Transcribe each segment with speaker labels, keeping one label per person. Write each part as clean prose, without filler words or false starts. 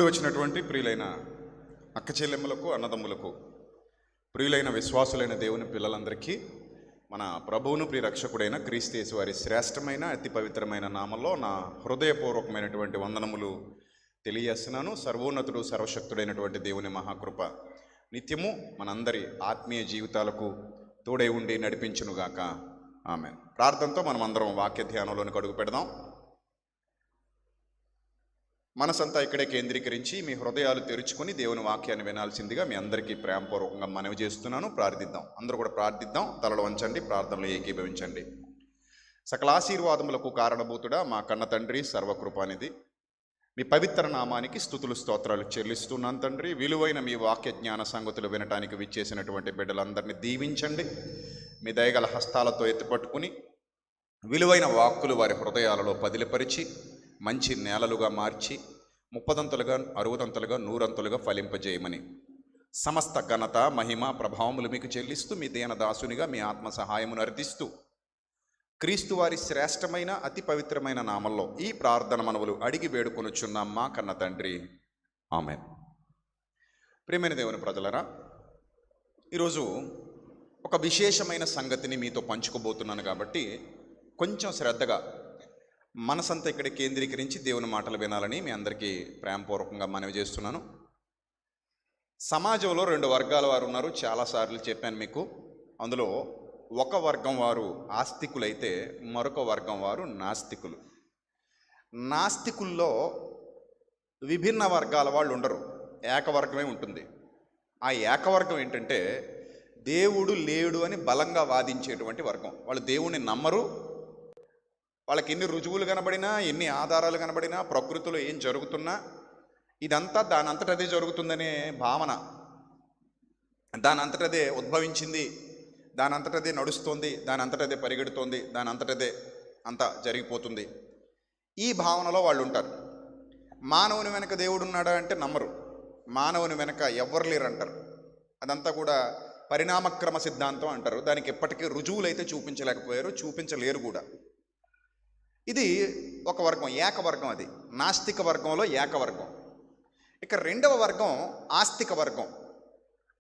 Speaker 1: ఇప్పుడు వచ్చినటువంటి ప్రియులైన అక్క చెల్లెమ్మలకు, అన్నదమ్ములకు, ప్రియులైన విశ్వాసులైన దేవుని పిల్లలందరికీ మన ప్రభువును ప్రియరక్షకుడైన క్రీస్తు యేసు వారి శ్రేష్టమైన అతి పవిత్రమైన నామంలో నా హృదయపూర్వకమైనటువంటి వందనములు తెలియజేస్తున్నాను. సర్వోన్నతుడు సర్వశక్తుడైనటువంటి దేవుని మహాకృప నిత్యము మనందరి ఆత్మీయ జీవితాలకు తోడై ఉండి నడిపించునుగాక. ఆమేన్. ప్రార్థనతో మనం అందరం వాక్య ధ్యానంలోనికి అడుగు పెడదాం. మనసంతా ఇక్కడే కేంద్రీకరించి మీ హృదయాలు తెరుచుకొని దేవుని వాక్యాన్ని వినాల్సిందిగా మీ అందరికీ ప్రేమపూర్వకంగా మనవి చేస్తున్నాను. ప్రార్థిద్దాం. అందరూ కూడా ప్రార్థిద్దాం. తలలు వంచండి, ప్రార్థనలు ఏకీభవించండి. సకల ఆశీర్వాదములకు కారణభూతుడా మా కన్న తండ్రి, సర్వకృపానిధి, మీ పవిత్ర నామానికి స్తుతులు స్తోత్రాలు చెల్లిస్తున్నాను తండ్రి. విలువైన మీ వాక్య జ్ఞాన సంగతులు వినటానికి విచ్చేసినటువంటి బిడ్డలందరినీ దీవించండి. మీ దయగల హస్తాలతో ఎత్తిపట్టుకుని విలువైన వాక్కులు వారి హృదయాలలో పదిలిపరిచి మంచి నేలలుగా మార్చి 30ంతలుగా 60ంతలుగా 100ంతలుగా ఫలింపజేయమని సమస్త ఘనత, మహిమ, ప్రభావములు మీకు చెల్లిస్తూ మీ దీనదాసునిగా మీ ఆత్మ సహాయమును అర్థిస్తూ క్రీస్తు వారి శ్రేష్టమైన అతి పవిత్రమైన నామంలో ఈ ప్రార్థన మనవులు అడిగి వేడుకొనుచున్నాం మా కన్న తండ్రి. ఆమేన్. ప్రియమైన దేవుని ప్రజలరా, ఈరోజు ఒక విశేషమైన సంగతిని మీతో పంచుకోబోతున్నాను కాబట్టి కొంచెం శ్రద్ధగా మనసంతా ఇక్కడ కేంద్రీకరించి దేవుని మాటలు వినాలని మీ అందరికీ ప్రేమపూర్వకంగా మనవి చేస్తున్నాను. సమాజంలో 2 వర్గాల వారు ఉన్నారు. చాలాసార్లు చెప్పాను మీకు. అందులో ఒక వర్గం వారు ఆస్తికులైతే మరొక వర్గం వారు నాస్తికులు. నాస్తికుల్లో విభిన్న వర్గాల వాళ్ళు ఉండరు, ఏకవర్గమే ఉంటుంది. ఆ ఏకవర్గం ఏంటంటే దేవుడు లేడు అని బలంగా వాదించేటువంటి వర్గం. వాళ్ళు దేవుణ్ణి నమ్మరు. వాళ్ళకి ఎన్ని రుజువులు కనబడినా, ఎన్ని ఆధారాలు కనబడినా, ప్రకృతిలో ఏం జరుగుతున్నా ఇదంతా దానంతటదే జరుగుతుందనే భావన, దానంతటదే ఉద్భవించింది, దానంతటదే నడుస్తుంది, దానంతటదే పరిగెడుతోంది, దానంతటదే అంతా జరిగిపోతుంది, ఈ భావనలో వాళ్ళు ఉంటారు. మానవుని వెనక దేవుడు ఉన్నాడా అంటే నమ్మరు. మానవుని వెనక ఎవ్వరు లేరు అంటారు. అదంతా కూడా పరిణామక్రమ సిద్ధాంతం అంటారు. దానికి ఎప్పటికీ రుజువులు అయితే చూపించలేకపోయారు, చూపించలేరు కూడా. ఇది ఒక వర్గం, ఏకవర్గం. అది నాస్తిక వర్గంలో ఏకవర్గం. ఇక 2వ వర్గం ఆస్తిక వర్గం.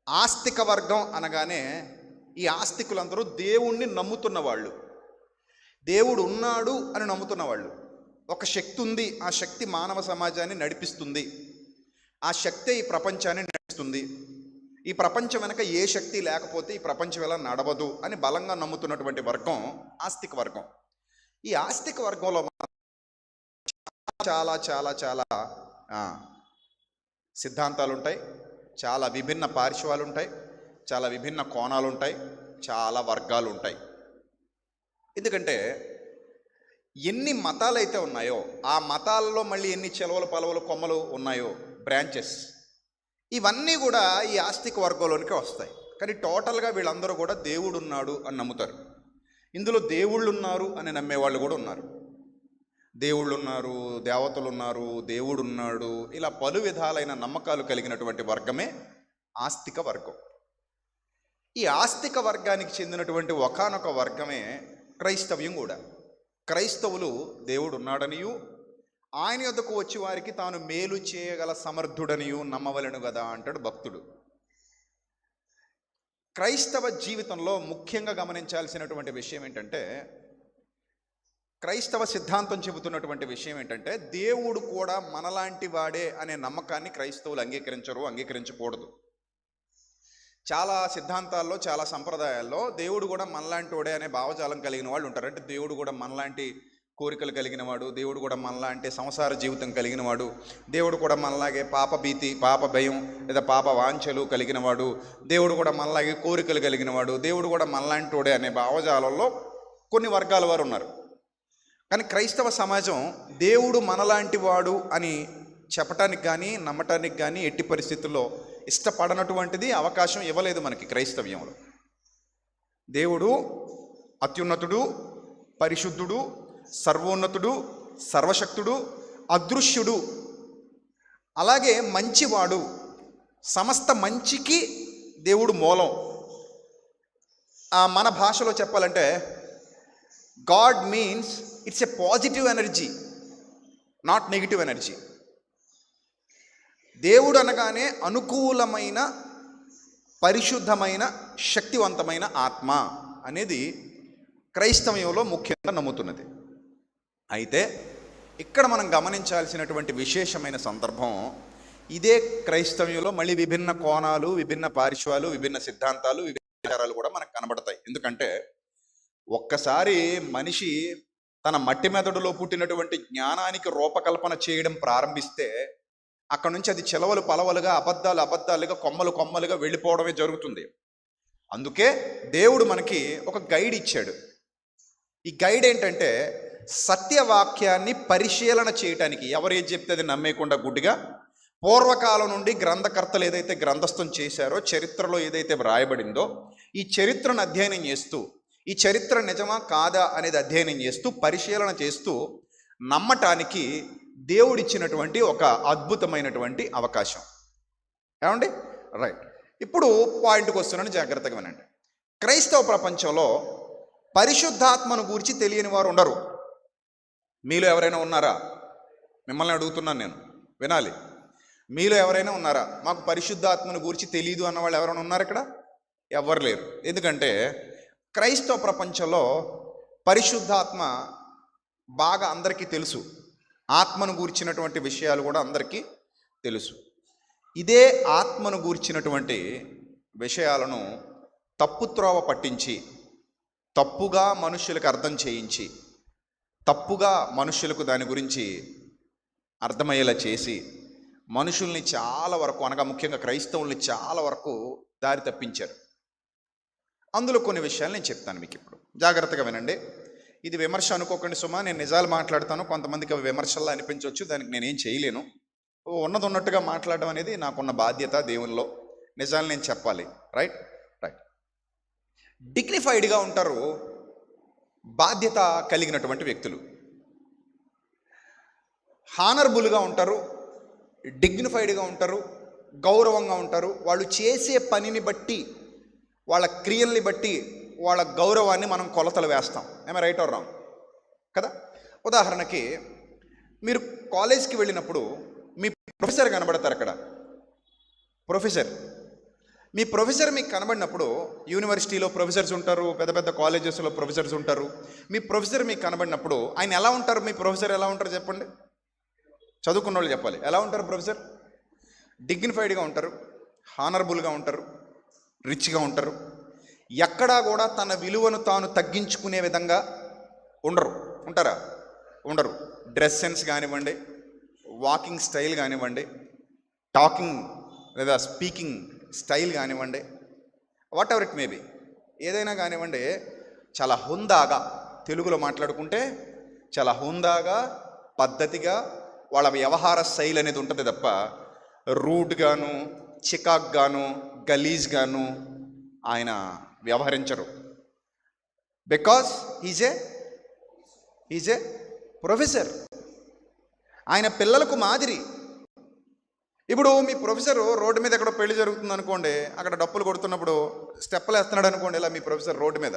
Speaker 1: ఆస్తిక వర్గం అనగానే ఈ ఆస్తికులందరూ దేవుణ్ణి నమ్ముతున్న వాళ్ళు, దేవుడు ఉన్నాడు అని నమ్ముతున్న వాళ్ళు. ఒక శక్తి ఉంది, ఆ శక్తి మానవ సమాజాన్ని నడిపిస్తుంది, ఆ శక్తే ఈ ప్రపంచాన్ని నడిపిస్తుంది, ఈ ప్రపంచం వెనక ఏ శక్తి లేకపోతే ఈ ప్రపంచం ఎలా నడవదు అని బలంగా నమ్ముతున్నటువంటి వర్గం ఆస్తిక వర్గం. ఈ ఆస్తిక వర్గంలో చాలా చాలా చాలా సిద్ధాంతాలు ఉంటాయి, చాలా విభిన్న పార్శ్వాలు ఉంటాయి, చాలా విభిన్న కోణాలు ఉంటాయి, చాలా వర్గాలు ఉంటాయి. ఎందుకంటే ఎన్ని మతాలు అయితే ఉన్నాయో ఆ మతాలలో మళ్ళీ ఎన్ని చెలవలు పలవలు కొమ్మలు ఉన్నాయో, బ్రాంచెస్, ఇవన్నీ కూడా ఈ ఆస్తిక వర్గంలోనికి వస్తాయి. కానీ టోటల్గా వీళ్ళందరూ కూడా దేవుడు ఉన్నాడు అని నమ్ముతారు. ఇందులో దేవుళ్ళు ఉన్నారు అని నమ్మేవాళ్ళు కూడా ఉన్నారు. దేవుళ్ళు ఉన్నారు, దేవతలు ఉన్నారు, దేవుడు ఉన్నాడు, ఇలా పలు విధాలైన నమ్మకాలు కలిగినటువంటి వర్గమే ఆస్తిక వర్గం. ఈ ఆస్తిక వర్గానికి చెందినటువంటి ఒకానొక వర్గమే క్రైస్తవ్యం కూడా. క్రైస్తవులు దేవుడు ఉన్నాడనియు ఆయన యొద్దకు వచ్చి వారికి తాను మేలు చేయగల సమర్థుడనియు నమ్మవలెను కదా అంటాడు భక్తుడు. క్రైస్తవ జీవితంలో ముఖ్యంగా గమనించాల్సినటువంటి విషయం ఏంటంటే, క్రైస్తవ సిద్ధాంతం చెబుతున్నటువంటి విషయం ఏంటంటే, దేవుడు కూడా మనలాంటి వాడే అనే నమ్మకాన్ని క్రైస్తవులు అంగీకరించకూడదు. చాలా సిద్ధాంతాల్లో, చాలా సంప్రదాయాల్లో దేవుడు కూడా మనలాంటి వాడే అనే భావజాలం కలిగిన వాళ్ళు ఉంటారు. అంటే దేవుడు కూడా మనలాంటి కోరికలు కలిగిన వాడు, దేవుడు కూడా మనలాంటి సంసార జీవితం కలిగిన వాడు, దేవుడు కూడా మనలాగే పాప భీతి, పాప భయం లేదా పాప వాంఛలు కలిగిన వాడు, దేవుడు కూడా మనలాగే కోరికలు కలిగిన వాడు, దేవుడు కూడా మనలాంటి వాడే అనే భావజాలంలో కొన్ని వర్గాల వారు ఉన్నారు. కానీ క్రైస్తవ సమాజం దేవుడు మనలాంటి వాడు అని చెప్పటానికి కానీ నమ్మటానికి కానీ ఎట్టి పరిస్థితుల్లో ఇష్టపడనటువంటిది, అవకాశం ఇవ్వలేదు మనకి క్రైస్తవ్యంలో. దేవుడు అత్యున్నతుడు, పరిశుద్ధుడు, సర్వోన్నతుడు, సర్వశక్తుడు, అదృశ్యుడు, అలాగే మంచివాడు, సమస్త మంచికి దేవుడు మూలం. మన భాషలో చెప్పాలంటే God means it's a positive energy, not negative energy. దేవుడు అనగానే అనుకూలమైన, పరిశుద్ధమైన, శక్తివంతమైన ఆత్మ అనేది క్రైస్తవ్యంలో ముఖ్యంగా నమ్ముతున్నది. అయితే ఇక్కడ మనం గమనించాల్సినటువంటి విశేషమైన సందర్భం, ఇదే క్రైస్తవ్యంలో మళ్ళీ విభిన్న కోణాలు, విభిన్న పార్శ్వాలు, విభిన్న సిద్ధాంతాలు, విభిన్న విచారాలు కూడా మనకు కనబడతాయి. ఎందుకంటే ఒక్కసారి మనిషి తన మట్టి మెదడులో పుట్టినటువంటి జ్ఞానానికి రూపకల్పన చేయడం ప్రారంభిస్తే అక్కడ నుంచి అది చెలవలు పలవలుగా, అబద్ధాలుగా, కొమ్మలుగా వెళ్ళిపోవడమే జరుగుతుంది. అందుకే దేవుడు మనకి ఒక గైడ్ ఇచ్చాడు. ఈ గైడ్ ఏంటంటే సత్యవాక్యాన్ని పరిశీలన చేయటానికి. ఎవరు ఏది చెప్తే అది నమ్మేయకుండా గుడ్డిగా పూర్వకాలం నుండి గ్రంథకర్తలు ఏదైతే గ్రంథస్థం చేశారో, చరిత్రలో ఏదైతే వ్రాయబడిందో, ఈ చరిత్రను అధ్యయనం చేస్తూ, ఈ చరిత్ర నిజమా కాదా అనేది అధ్యయనం చేస్తూ, పరిశీలన చేస్తూ నమ్మటానికి దేవుడిచ్చినటువంటి ఒక అద్భుతమైనటువంటి అవకాశం. ఏమండి? రైట్. ఇప్పుడు పాయింట్కి వస్తున్నాను, జాగ్రత్తగా వినండి. క్రైస్తవ ప్రపంచంలో పరిశుద్ధాత్మను గురించి తెలియని వారు ఉండరు. మీలో ఎవరైనా ఉన్నారా? మిమ్మల్ని అడుగుతున్నాను నేను, వినాలి. మీలో ఎవరైనా ఉన్నారా? మాకు పరిశుద్ధాత్మను గురించి తెలియదు అన్నవాళ్ళు ఎవరైనా ఉన్నారు ఇక్కడ? ఎవరు లేరు. ఎందుకంటే క్రైస్తవ ప్రపంచంలో పరిశుద్ధాత్మ బాగా అందరికీ తెలుసు. ఆత్మను గూర్చినటువంటి విషయాలు కూడా అందరికీ తెలుసు. ఇదే ఆత్మను గూర్చినటువంటి విషయాలను తప్పుత్రోవ పట్టించి, తప్పుగా మనుషులకు అర్థం చేయించి, తప్పుగా మనుషులకు దాని గురించి అర్థమయ్యేలా చేసి మనుషుల్ని చాలా వరకు, అనగా ముఖ్యంగా క్రైస్తవుల్ని చాలా వరకు దారి తప్పించారు. అందులో కొన్ని విషయాలు నేను చెప్తాను మీకు ఇప్పుడు, జాగ్రత్తగా వినండి. ఇది విమర్శ అనుకోకండి సుమా, నేను నిజాలు మాట్లాడతాను. కొంతమందికి అవి విమర్శల్లా అనిపించవచ్చు, దానికి నేనేం చేయలేను. ఉన్నది ఉన్నట్టుగా మాట్లాడడం అనేది నాకున్న బాధ్యత దేవునిలో. నిజాలు నేను చెప్పాలి. రైట్. డిగ్నిఫైడ్గా ఉంటారు బాధ్యత కలిగినటువంటి వ్యక్తులు, హానరబుల్గా ఉంటారు, డిగ్నిఫైడ్గా ఉంటారు, గౌరవంగా ఉంటారు. వాళ్ళు చేసే పనిని బట్టి, వాళ్ళ క్రియల్ని బట్టి వాళ్ళ గౌరవాన్ని మనం కొలతలు వేస్తాం. ఏమైనా రైట్ ఆర్ రాంగ్ కదా? ఉదాహరణకి మీరు కాలేజ్కి వెళ్ళినప్పుడు మీ ప్రొఫెసర్ కనబడతారు. అక్కడ మీ ప్రొఫెసర్ మీకు కనబడినప్పుడు, యూనివర్సిటీలో ప్రొఫెసర్స్ ఉంటారు, పెద్ద పెద్ద కాలేజెస్లో ప్రొఫెసర్స్ ఉంటారు. మీ ప్రొఫెసర్ మీకు కనబడినప్పుడు ఆయన ఎలా ఉంటారు? మీ ప్రొఫెసర్ ఎలా ఉంటారు చెప్పండి? చదువుకున్న వాళ్ళు చెప్పాలి. ఎలా ఉంటారు ప్రొఫెసర్? డిగ్నిఫైడ్గా ఉంటారు, హానరబుల్గా ఉంటారు, రిచ్గా ఉంటారు. ఎక్కడా కూడా తన విలువను తాను తగ్గించుకునే విధంగా ఉంటారా? ఉండరు. డ్రెస్ సెన్స్ కానివ్వండి, వాకింగ్ స్టైల్ కానివ్వండి, టాకింగ్ లేదా స్పీకింగ్ స్టైల్ కానివ్వండి, వాట్ ఎవర్ ఇట్ మేబీ, ఏదైనా కానివ్వండి, చాలా హుందాగా, తెలుగులో మాట్లాడుకుంటే చాలా హుందాగా, పద్ధతిగా వాళ్ళ వ్యవహార శైలి అనేది ఉంటుంది తప్ప రూడ్గాను, చికాక్గాను, గలీజ్గాను ఆయన వ్యవహరించరు. Because is a professor. ఆయన పిల్లలకు మాదిరి. ఇప్పుడు మీ ప్రొఫెసరు రోడ్డు మీద ఎక్కడో పెళ్లి జరుగుతుంది అనుకోండి, అక్కడ డప్పులు కొడుతున్నప్పుడు స్టెప్పులు వేస్తున్నాడు అనుకోండి, ఇలా మీ ప్రొఫెసర్ రోడ్డు మీద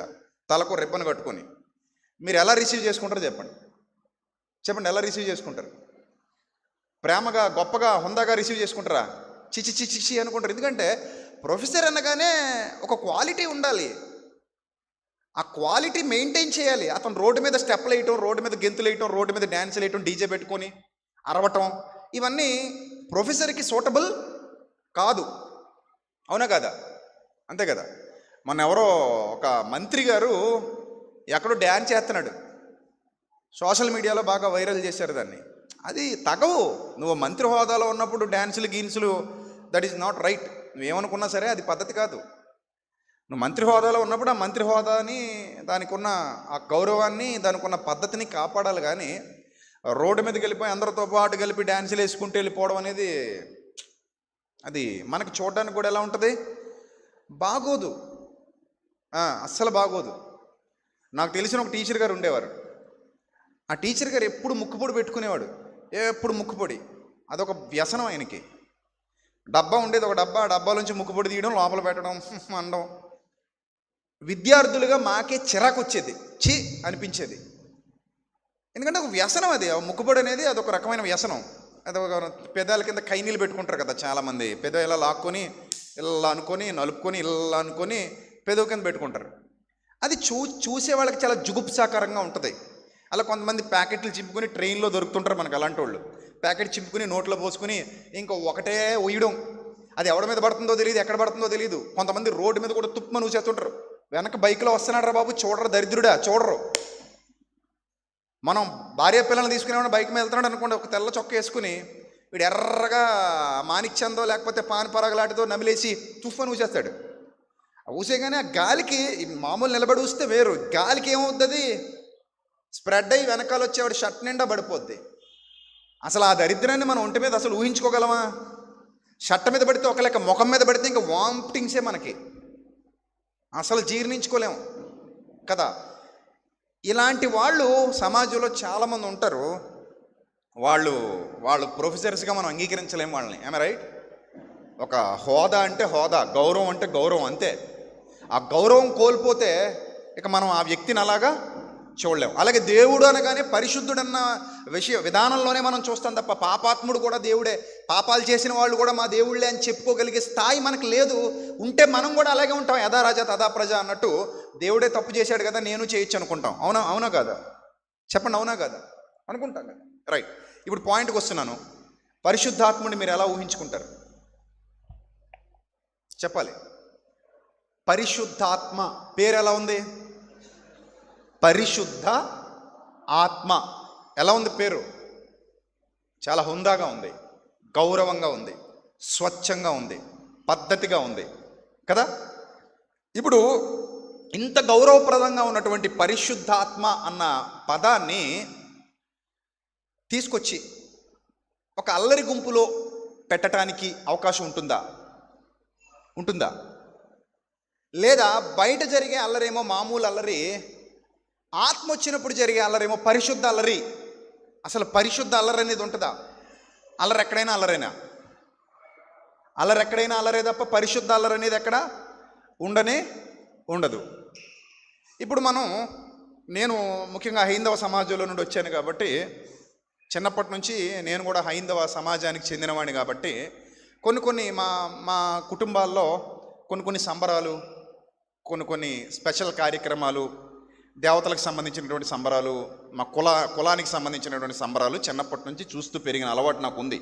Speaker 1: తలకు రిబ్బన్ కట్టుకొని, మీరు ఎలా రిసీవ్ చేసుకుంటారో చెప్పండి. ఎలా రిసీవ్ చేసుకుంటారు? ప్రేమగా, గొప్పగా, హుందాగా రిసీవ్ చేసుకుంటారా? చిచి అనుకుంటారు. ఎందుకంటే ప్రొఫెసర్ అనగానే ఒక క్వాలిటీ ఉండాలి. ఆ క్వాలిటీ మెయింటైన్ చేయాలి. అతను రోడ్డు మీద స్టెప్పులు వేయటం, రోడ్డు మీద గెంతులు వేయటం, రోడ్డు మీద డ్యాన్సులు వేయటం, డీజే పెట్టుకొని అరవటం, ఇవన్నీ ప్రొఫెసర్కి సూటబుల్ కాదు. అవునా కదా? అంతే కదా? మొన్న ఎవరో ఒక మంత్రి గారు ఎక్కడో డ్యాన్స్ చేస్తున్నాడు, సోషల్ మీడియాలో బాగా వైరల్ చేశారు దాన్ని. అది తగవు. నువ్వు మంత్రి హోదాలో ఉన్నప్పుడు డ్యాన్సులు గీన్సులు, దట్ ఈజ్ నాట్ రైట్. నువ్వేమనుకున్నా సరే అది పద్ధతి కాదు. నువ్వు మంత్రి హోదాలో ఉన్నప్పుడు ఆ మంత్రి హోదాని, దానికి ఉన్న ఆ గౌరవాన్ని, దానికి ఉన్న పద్ధతిని కాపాడాలి. కానీ రోడ్డు మీదకి వెళ్ళిపోయి అందరితో పాటు కలిపి డ్యాన్సులు వేసుకుంటూ వెళ్ళిపోవడం అనేది, అది మనకు చూడడానికి కూడా ఎలా ఉంటుంది? బాగోదు, అస్సలు బాగోదు. నాకు తెలిసిన ఒక టీచర్ గారు ఉండేవారు. ఆ టీచర్ గారు ఎప్పుడు ముక్కుపొడి పెట్టుకునేవాడు, ఎప్పుడు ముక్కుపొడి. అదొక వ్యసనం ఆయనకి. డబ్బా ఉండేది, ఒక డబ్బాలోంచి ముక్కుపొడి తీయడం, లోపల పెట్టడం, అనడం. విద్యార్థులుగా మాకే చిరాకు వచ్చేది, ఛీ అనిపించేది. ఎందుకంటే ఒక వ్యసనం అది, ముక్కుపొడి అనేది అదొక రకమైన వ్యసనం. అది ఒక పెదాల కింద కైనీళ్ళు పెట్టుకుంటారు కదా చాలామంది, పెద ఇలా లాక్కొని ఇలా అనుకొని నలుపుకొని ఇలా అనుకొని పెదవు కింద పెట్టుకుంటారు. అది చూసే వాళ్ళకి చాలా జుగుప్సాకరంగా ఉంటుంది. అలా కొంతమంది ప్యాకెట్లు చింపుకొని ట్రైన్లో దొరుకుతుంటారు మనకు అలాంటి వాళ్ళు. ప్యాకెట్ చింపుకొని నోట్లో పోసుకొని ఇంకా ఒకటే ఉయ్యడం. అది ఎవరి మీద పడుతుందో తెలియదు, ఎక్కడ పడుతుందో తెలియదు. కొంతమంది రోడ్డు మీద కూడా తుప్పమని ఊసేస్తుంటారు. వెనక బైక్లో వస్తున్నాడు రా బాబు, చూడరు దరిద్రుడా, చూడరు. మనం భార్య పిల్లల్ని తీసుకునేవాడు బైక్ మీద వెళ్తున్నాడు అనుకోండి, ఒక తెల్ల చొక్క వేసుకుని వీడు ఎర్రగా మాణిక్యందో లేకపోతే పాన్ పరాగలాటితో నమిలేసి తుఫ్ఫని ఊసేస్తాడు. ఊసేగానే ఆ గాలికి మామూలు నిలబడి ఊస్తే వేరు, గాలికి ఏమవుతుంది, స్ప్రెడ్ అయ్యి వెనకాల వచ్చేవాడు షర్ట్ నిండా పడిపోద్ది. అసలు ఆ దరిద్రాన్ని మనం ఒంటి మీద అసలు ఊహించుకోగలమా? షర్ట్ మీద పడితే ఒక లెక్క, ముఖం మీద పడితే ఇంకా వామిటింగ్సే మనకి, అసలు జీర్ణించుకోలేము కదా. ఇలాంటి వాళ్ళు సమాజంలో చాలామంది ఉంటారు. వాళ్ళు ప్రొఫెసర్స్గా మనం అంగీకరించలేము వాళ్ళని. ఏమే రైట్? ఒక హోదా అంటే హోదా, గౌరవం అంటే గౌరవం, అంతే. ఆ గౌరవం కోల్పోతే ఇక మనం ఆ వ్యక్తిని అలాగా చూడలేము. అలాగే దేవుడు అనగానే పరిశుద్ధుడన్న విధానంలోనే మనం చూస్తాం తప్ప పాపాత్ముడు కూడా దేవుడే, పాపాలు చేసిన వాళ్ళు కూడా మా దేవుళ్ళే అని చెప్పుకోగలిగే స్థాయి మనకు లేదు. ఉంటే మనం కూడా అలాగే ఉంటాం, యథా రాజా తథా ప్రజ అన్నట్టు. దేవుడే తప్పు చేశాడు కదా నేను చేయొచ్చు అనుకుంటాం. అవునా కాదా? చెప్పండి, అవునా కాదా? అనుకుంటాం కదా. రైట్, ఇప్పుడు పాయింట్కి వస్తున్నాను. పరిశుద్ధాత్ముడిని మీరు ఎలా ఊహించుకుంటారు చెప్పాలి. పరిశుద్ధాత్మ పేరు ఎలా ఉంది? పరిశుద్ధ ఆత్మ ఎలా ఉంది పేరు? చాలా హుందాగా ఉంది, గౌరవంగా ఉంది, స్వచ్ఛంగా ఉంది, పద్ధతిగా ఉంది కదా. ఇప్పుడు ఇంత గౌరవప్రదంగా ఉన్నటువంటి పరిశుద్ధాత్మ అన్న పదాన్ని తీసుకొచ్చి ఒక అల్లరి గుంపులో పెట్టడానికి అవకాశం ఉంటుందా? లేదా బయట జరిగే అల్లరేమో మామూలు అల్లరి, ఆత్మ వచ్చినప్పుడు జరిగే అల్లరేమో పరిశుద్ధ అల్లరి. అసలు పరిశుద్ధ అల్లరి అనేది ఉంటుందా? అల్లరి ఎక్కడైనా అల్లరే తప్ప పరిశుద్ధ అల్లరి అనేది ఎక్కడ ఉండదు. ఇప్పుడు నేను ముఖ్యంగా హైందవ సమాజంలో నుండి వచ్చాను కాబట్టి, చిన్నప్పటి నుంచి నేను కూడా హైందవ సమాజానికి చెందినవాడిని కాబట్టి కొన్ని మా కుటుంబాల్లో కొన్ని సంబరాలు, కొన్ని స్పెషల్ కార్యక్రమాలు, దేవతలకు సంబంధించినటువంటి సంబరాలు, మా కులానికి సంబంధించినటువంటి సంబరాలు చిన్నప్పటి నుంచి చూస్తూ పెరిగిన అలవాటు నాకు ఉంది.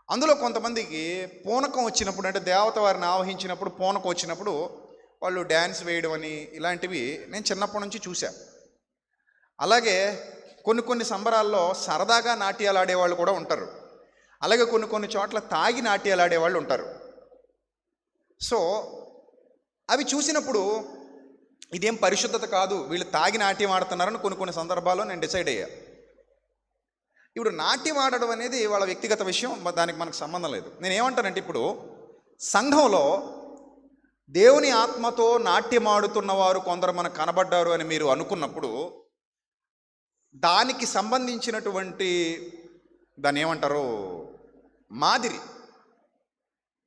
Speaker 1: అందులో కొంతమందికి పూనకం వచ్చినప్పుడు, అంటే దేవత వారిని ఆవహించినప్పుడు పూనకం వచ్చినప్పుడు వాళ్ళు డ్యాన్స్ వేయడం అని ఇలాంటివి నేను చిన్నప్పటి నుంచి చూశా. అలాగే కొన్ని సంబరాల్లో సరదాగా నాట్యాలు ఆడేవాళ్ళు కూడా ఉంటారు. అలాగే కొన్ని చోట్ల తాగి నాట్యాలు ఆడేవాళ్ళు ఉంటారు. సో అవి చూసినప్పుడు ఇదేం పరిశుద్ధత కాదు, వీళ్ళు తాగి నాట్యం ఆడుతున్నారని కొన్ని సందర్భాల్లో నేను డిసైడ్ అయ్యా. ఇప్పుడు నాట్యం ఆడడం అనేది వాళ్ళ వ్యక్తిగత విషయం, దానికి మనకు సంబంధం లేదు. నేను ఏమంటానంటే, ఇప్పుడు సంఘంలో దేవుని ఆత్మతో నాట్యం ఆడుతున్న వారు కొందరు మనకు కనబడ్డారు అని మీరు అనుకున్నప్పుడు, దానికి సంబంధించినటువంటి దాన్ని ఏమంటారు మాదిరి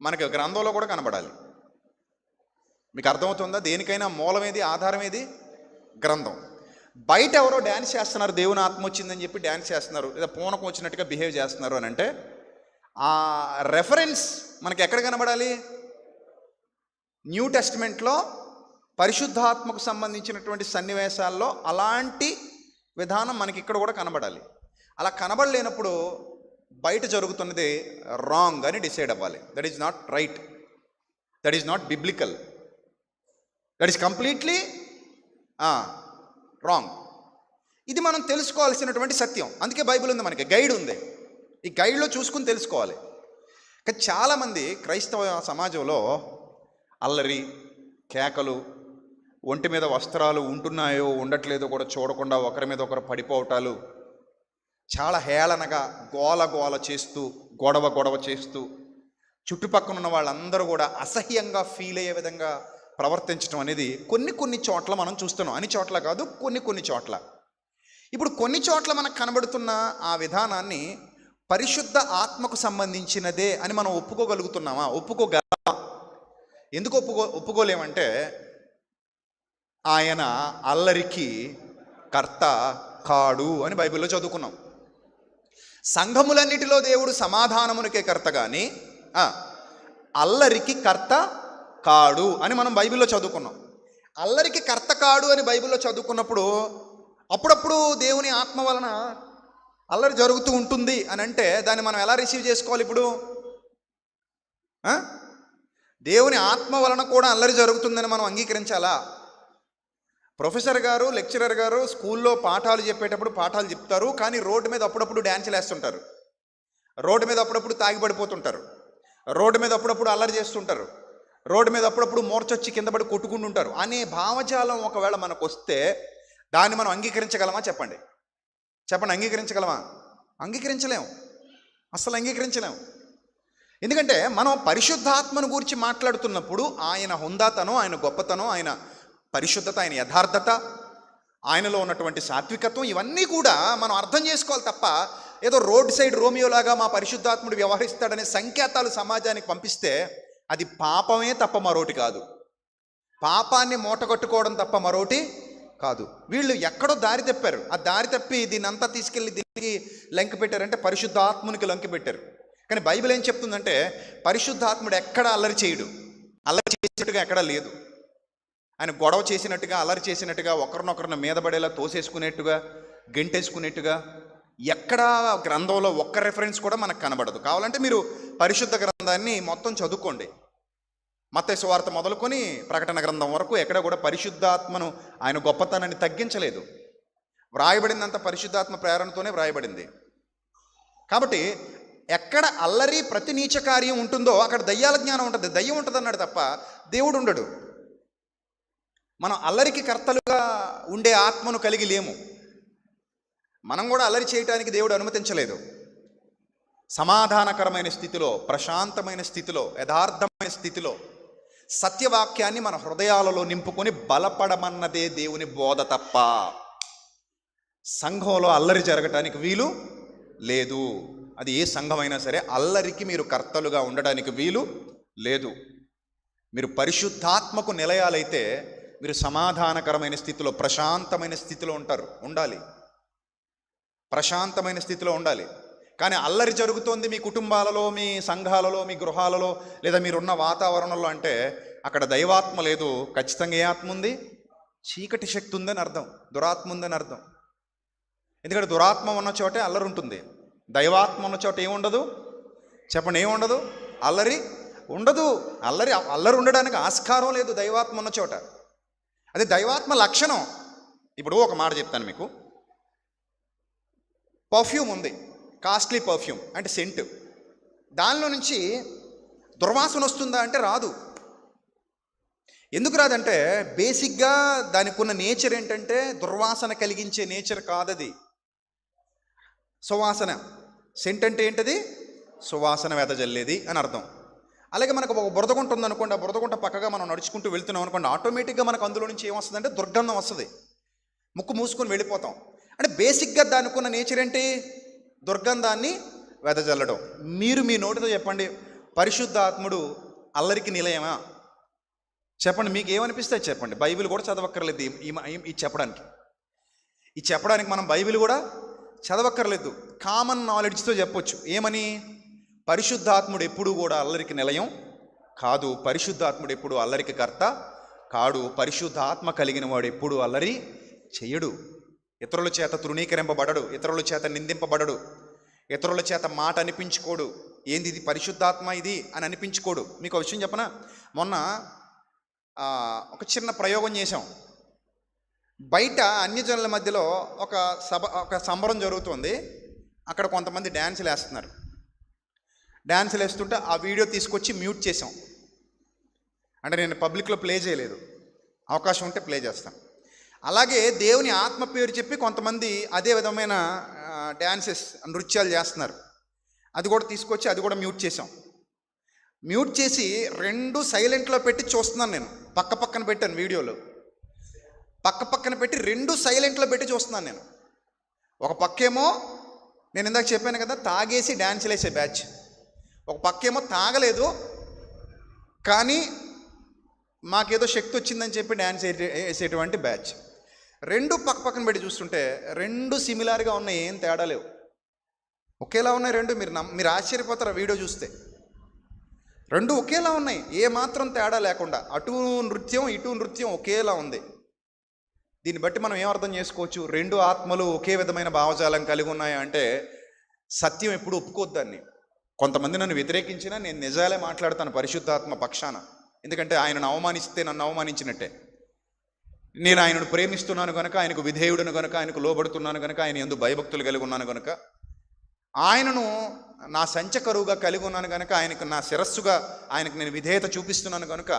Speaker 1: మనకి గ్రంథంలో కూడా కనబడాలి. మీకు అర్థమవుతుందా? దేనికైనా మూలమేది, ఆధారమేది? గ్రంథం. బయట ఎవరో డ్యాన్స్ చేస్తున్నారు, దేవుని ఆత్మ వచ్చిందని చెప్పి డ్యాన్స్ చేస్తున్నారు, లేదా పూనకం వచ్చినట్టుగా బిహేవ్ చేస్తున్నారు అని అంటే ఆ రెఫరెన్స్ మనకి ఎక్కడ కనబడాలి? న్యూ టెస్టిమెంట్లో పరిశుద్ధాత్మకు సంబంధించినటువంటి సన్నివేశాల్లో అలాంటి విధానం మనకి ఇక్కడ కూడా కనబడాలి. అలా కనబడలేనప్పుడు బయట జరుగుతున్నది రాంగ్ అని డిసైడ్ అవ్వాలి. That is not right, that is not biblical, that is completely wrong. ఇది మనం తెలుసుకోవాల్సినటువంటి సత్యం. అందుకే బైబిల్ ఉంది, మనకి గైడ్ ఉంది. ఈ గైడ్లో చూసుకుని తెలుసుకోవాలి. కానీ చాలామంది క్రైస్తవ సమాజంలో అల్లరి, కేకలు, ఒంటి మీద వస్త్రాలు ఉంటున్నాయో ఉండట్లేదో కూడా చూడకుండా ఒకరి మీద ఒకరు పడిపోవటాలు, చాలా హేళనగా గోల చేస్తూ గొడవ చేస్తూ చుట్టుపక్కల ఉన్న వాళ్ళందరూ కూడా అసహ్యంగా ఫీల్ అయ్యే విధంగా ప్రవర్తించడం అనేది కొన్ని చోట్ల మనం చూస్తున్నాం. అన్ని చోట్ల కాదు, కొన్ని చోట్ల. ఇప్పుడు కొన్ని చోట్ల మనకు కనబడుతున్న ఆ విధానాన్ని పరిశుద్ధ ఆత్మకు సంబంధించినదే అని మనం ఒప్పుకోగలుగుతున్నామా? ఒప్పుకోగలమా? ఎందుకు ఒప్పుకోలేమంటే, ఆయన అల్లరికి కర్త కాడు అని బైబిల్లో చదువుకున్నాం. సంఘములన్నిటిలో దేవుడు సమాధానమునికే కర్త కానీ అల్లరికి కర్త కాడు అని మనం బైబిల్లో చదువుకున్నాం. అల్లరికి కర్త కాడు అని బైబిల్లో చదువుకున్నప్పుడు అప్పుడప్పుడు దేవుని ఆత్మ వలన అల్లరి జరుగుతూ ఉంటుంది అని అంటే దాన్ని మనం ఎలా రిసీవ్ చేసుకోవాలి? ఇప్పుడు దేవుని ఆత్మ వలన కూడా అల్లరి జరుగుతుందని మనం అంగీకరించాలా? ప్రొఫెసర్ గారు, లెక్చరర్ గారు స్కూల్లో పాఠాలు చెప్పేటప్పుడు పాఠాలు చెప్తారు, కానీ రోడ్డు మీద అప్పుడప్పుడు డ్యాన్సులు వేస్తుంటారు, రోడ్డు మీద అప్పుడప్పుడు తాగిపడిపోతుంటారు, రోడ్డు మీద అప్పుడప్పుడు అల్లరి చేస్తుంటారు, రోడ్డు మీద అప్పుడప్పుడు మూర్చొచ్చి కింద పడి కొట్టుకుంటుంటారు అనే భావజాలం ఒకవేళ మనకు వస్తే దాన్ని మనం అంగీకరించగలమా? చెప్పండి అంగీకరించగలమా? అంగీకరించలేము, అసలు అంగీకరించలేము. ఎందుకంటే మనం పరిశుద్ధాత్మను గురించి మాట్లాడుతున్నప్పుడు ఆయన హుందాతనం, ఆయన గొప్పతనం, ఆయన పరిశుద్ధత, ఆయన యథార్థత, ఆయనలో ఉన్నటువంటి సాత్వికత్వం ఇవన్నీ కూడా మనం అర్థం చేసుకోవాలి తప్ప ఏదో రోడ్ సైడ్ రోమియోలాగా మా పరిశుద్ధాత్ముడు వ్యవహరిస్తాడనే సంకేతాలు సమాజానికి పంపిస్తే అది పాపమే తప్ప మరోటి కాదు. పాపాన్ని మూటగట్టుకోవడం తప్ప మరోటి కాదు. వీళ్ళు ఎక్కడో దారి తప్పారు. ఆ దారి తప్పి దీన్ని అంతా తీసుకెళ్ళి దీనికి లంకి పెట్టారంటే పరిశుద్ధాత్మునికి లంకి పెట్టారు. కానీ బైబిల్ ఏం చెప్తుందంటే పరిశుద్ధాత్ముడు ఎక్కడా అల్లరి చేయడు, అల్లరి చేసినట్టుగా ఎక్కడా లేదు. ఆయన గొడవ చేసినట్టుగా, అల్లరి చేసినట్టుగా, ఒకరినొకరిని మీద పడేలా తోసేసుకునేట్టుగా, గెంటేసుకునేట్టుగా ఎక్కడా గ్రంథంలో ఒక్క రెఫరెన్స్ కూడా మనకు కనబడదు. కావాలంటే మీరు పరిశుద్ధ గ్రంథాన్ని మొత్తం చదువుకోండి. మత్తయి సువార్త మొదలుకొని ప్రకటన గ్రంథం వరకు ఎక్కడ కూడా పరిశుద్ధాత్మను, ఆయన గొప్పతనాన్ని తగ్గించలేదు. వ్రాయబడిందంత పరిశుద్ధాత్మ ప్రేరణతోనే వ్రాయబడింది. కాబట్టి ఎక్కడ అల్లరి ప్రతి నీచ కార్యం ఉంటుందో అక్కడ దయ్యాల జ్ఞానం ఉంటుంది, దయ్యం ఉంటుంది అన్నాడు తప్ప దేవుడు ఉండడు. మనం అల్లరికి కర్తలుగా ఉండే ఆత్మను కలిగి లేము. మనం కూడా అల్లరి చేయటానికి దేవుడు అనుమతించలేదు. సమాధానకరమైన స్థితిలో, ప్రశాంతమైన స్థితిలో, యథార్థమైన స్థితిలో సత్యవాక్యాన్ని మన హృదయాలలో నింపుకొని బలపడమన్నదే దేవుని బోధ తప్ప సంఘంలో అల్లరి జరగటానికి వీలు లేదు. అది ఏ సంఘమైనా సరే అల్లరికి మీరు కర్తలుగా ఉండడానికి వీలు లేదు. మీరు పరిశుద్ధాత్మకు నిలయాలైతే మీరు సమాధానకరమైన స్థితిలో, ప్రశాంతమైన స్థితిలో ఉండాలి. ప్రశాంతమైన స్థితిలో ఉండాలి. కానీ అల్లరి జరుగుతోంది మీ కుటుంబాలలో, మీ సంఘాలలో, మీ గృహాలలో, లేదా మీరున్న వాతావరణంలో అంటే అక్కడ దైవాత్మ లేదు. ఖచ్చితంగా ఏ ఆత్మ ఉంది? చీకటి శక్తి ఉందని అర్థం, దురాత్మ ఉందని అర్థం. ఎందుకంటే దురాత్మ ఉన్న చోటే అల్లరి ఉంటుంది, దైవాత్మ ఉన్న చోట ఏముండదు? చెప్పండి, ఏముండదు? అల్లరి ఉండదు. అల్లరి ఉండడానికి ఆస్కారం లేదు దైవాత్మ ఉన్న చోట. అది దైవాత్మ లక్షణం. ఇప్పుడు ఒక మాట చెప్తాను మీకు. పర్ఫ్యూమ్ ఉంది, కాస్ట్లీ పర్ఫ్యూమ్ అంటే సెంట్. దానిలో నుంచి దుర్వాసన వస్తుందా అంటే రాదు. ఎందుకు రాదంటే బేసిక్గా దానికి ఉన్న నేచర్ ఏంటంటే దుర్వాసన కలిగించే నేచర్ కాదది, సువాసన. సెంట్ అంటే ఏంటది? సువాసన వెదజల్లేది అని అర్థం. అలాగే మనకు ఒక బురదగుంట ఉందనుకోండి, ఆ బురదగుంట పక్కగా మనం నడుచుకుంటూ వెళ్తున్నాం అనుకోండి, ఆటోమేటిక్గా మనకు అందులో నుంచి ఏమొస్తుందంటే దుర్గంధం వస్తుంది. ముక్కు మూసుకొని వెళ్ళిపోతాం. అంటే బేసిక్గా దానికి ఉన్న నేచర్ ఏంటి? దుర్గంధాన్ని వెదజల్లడం. మీరు మీ నోటితో చెప్పండి, పరిశుద్ధాత్ముడు అల్లరికి నిలయమా? చెప్పండి, మీకు ఏమనిపిస్తే చెప్పండి. బైబిల్ కూడా చదవక్కర్లేదు ఈ చెప్పడానికి మనం బైబిల్ కూడా చదవక్కర్లేదు. కామన్ నాలెడ్జ్తో చెప్పొచ్చు. ఏమని? పరిశుద్ధాత్ముడు ఎప్పుడు కూడా అల్లరికి నిలయం కాదు, పరిశుద్ధాత్ముడు ఎప్పుడు అల్లరికి కర్త కాడు, పరిశుద్ధాత్మ కలిగిన వాడు ఎప్పుడు అల్లరి చెయ్యడు, ఇతరుల చేత తృణీకరింపబడడు, ఇతరుల చేత నిందింపబడడు, ఇతరుల చేత మాట అనిపించుకోడు. ఏంది ఇది పరిశుద్ధాత్మ ఇది అని అనిపించుకోడు. మీకు ఒక విషయం చెప్పనా? మొన్న ఒక చిన్న ప్రయోగం చేశాం. బయట అన్యజనుల మధ్యలో ఒక సంబరం జరుగుతుంది. అక్కడ కొంతమంది డ్యాన్సులు వేస్తున్నారు. డ్యాన్సులు వేస్తుంటే ఆ వీడియో తీసుకొచ్చి మ్యూట్ చేసాం. అంటే నేను పబ్లిక్లో ప్లే చేయలేదు, అవకాశం ఉంటే ప్లే చేస్తాను. అలాగే దేవుని ఆత్మ పేరు చెప్పి కొంతమంది అదే విధమైన డ్యాన్సెస్, నృత్యాలు చేస్తున్నారు. అది కూడా తీసుకొచ్చి అది కూడా మ్యూట్ చేసాం. మ్యూట్ చేసి 2 సైలెంట్లో పెట్టి చూస్తున్నాను. నేను పక్కన పెట్టాను, వీడియోలో పక్కన పెట్టి 2 సైలెంట్లో పెట్టి చూస్తున్నాను. నేను ఒక పక్కేమో నేను ఇందాక చెప్పాను కదా తాగేసి డ్యాన్సులు వేసే బ్యాచ్, ఒక పక్కేమో తాగలేదు కానీ మాకేదో శక్తి వచ్చిందని చెప్పి డ్యాన్స్ వేసేటువంటి బ్యాచ్. 2 పక్కన పెట్టి చూస్తుంటే 2 సిమిలర్గా ఉన్నాయి, ఏం తేడా లేవు. ఒకేలా ఉన్నాయి రెండు. మీరు ఆశ్చర్యపోతారు వీడియో చూస్తే. రెండు ఒకేలా ఉన్నాయి, ఏ మాత్రం తేడా లేకుండా. అటు నృత్యం ఇటు నృత్యం ఒకేలా ఉంది. దీన్ని బట్టి మనం ఏం అర్థం చేసుకోవచ్చు? రెండు ఆత్మలు ఒకే విధమైన భావజాలం కలిగి ఉన్నాయా అంటే సత్యం ఎప్పుడు ఒప్పుకోద్దాన్ని. కొంతమంది నన్ను వ్యతిరేకించినా నేను నిజాలే మాట్లాడతాను పరిశుద్ధాత్మ పక్షాన. ఎందుకంటే ఆయనను అవమానిస్తే నన్ను అవమానించినట్టే. నేను ఆయనను ప్రేమిస్తున్నాను కనుక, ఆయనకు విధేయుడును కనుక, ఆయనకు లోబడుతున్నాను కనుక, ఆయన యందు భయభక్తులు కలిగి ఉన్నాను కనుక, ఆయనను నా సంచకరువుగా కలిగి ఉన్నాను కనుక, ఆయనకు నా శిరస్సుగా ఆయనకు నేను విధేయత చూపిస్తున్నాను కనుక,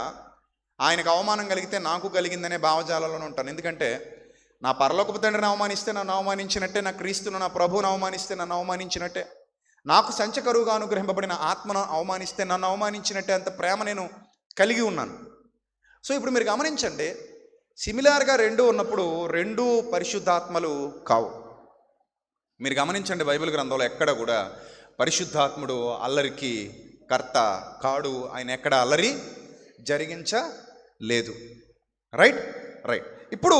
Speaker 1: ఆయనకు అవమానం కలిగితే నాకు కలిగిందనే భావజాలంలోనే ఉంటాను. ఎందుకంటే నా పరలోకపు తండ్రిని అవమానిస్తే నన్ను అవమానించినట్టే, నా క్రీస్తును నా ప్రభువును అవమానిస్తే నన్ను అవమానించినట్టే, నాకు సంచకరువుగా అనుగ్రహింపబడిన ఆత్మను అవమానిస్తే నన్ను అవమానించినట్టే. అంత ప్రేమ నేను కలిగి ఉన్నాను. సో ఇప్పుడు మీరు గమనించండి, సిమిలర్గా రెండు ఉన్నప్పుడు రెండు పరిశుద్ధాత్మలు కావు. మీరు గమనించండి, బైబిల్ గ్రంథంలో ఎక్కడ కూడా పరిశుద్ధాత్ముడు అల్లరికి కర్త కాడు. ఆయన ఎక్కడ అల్లరి జరిగించలేదు. రైట్. ఇప్పుడు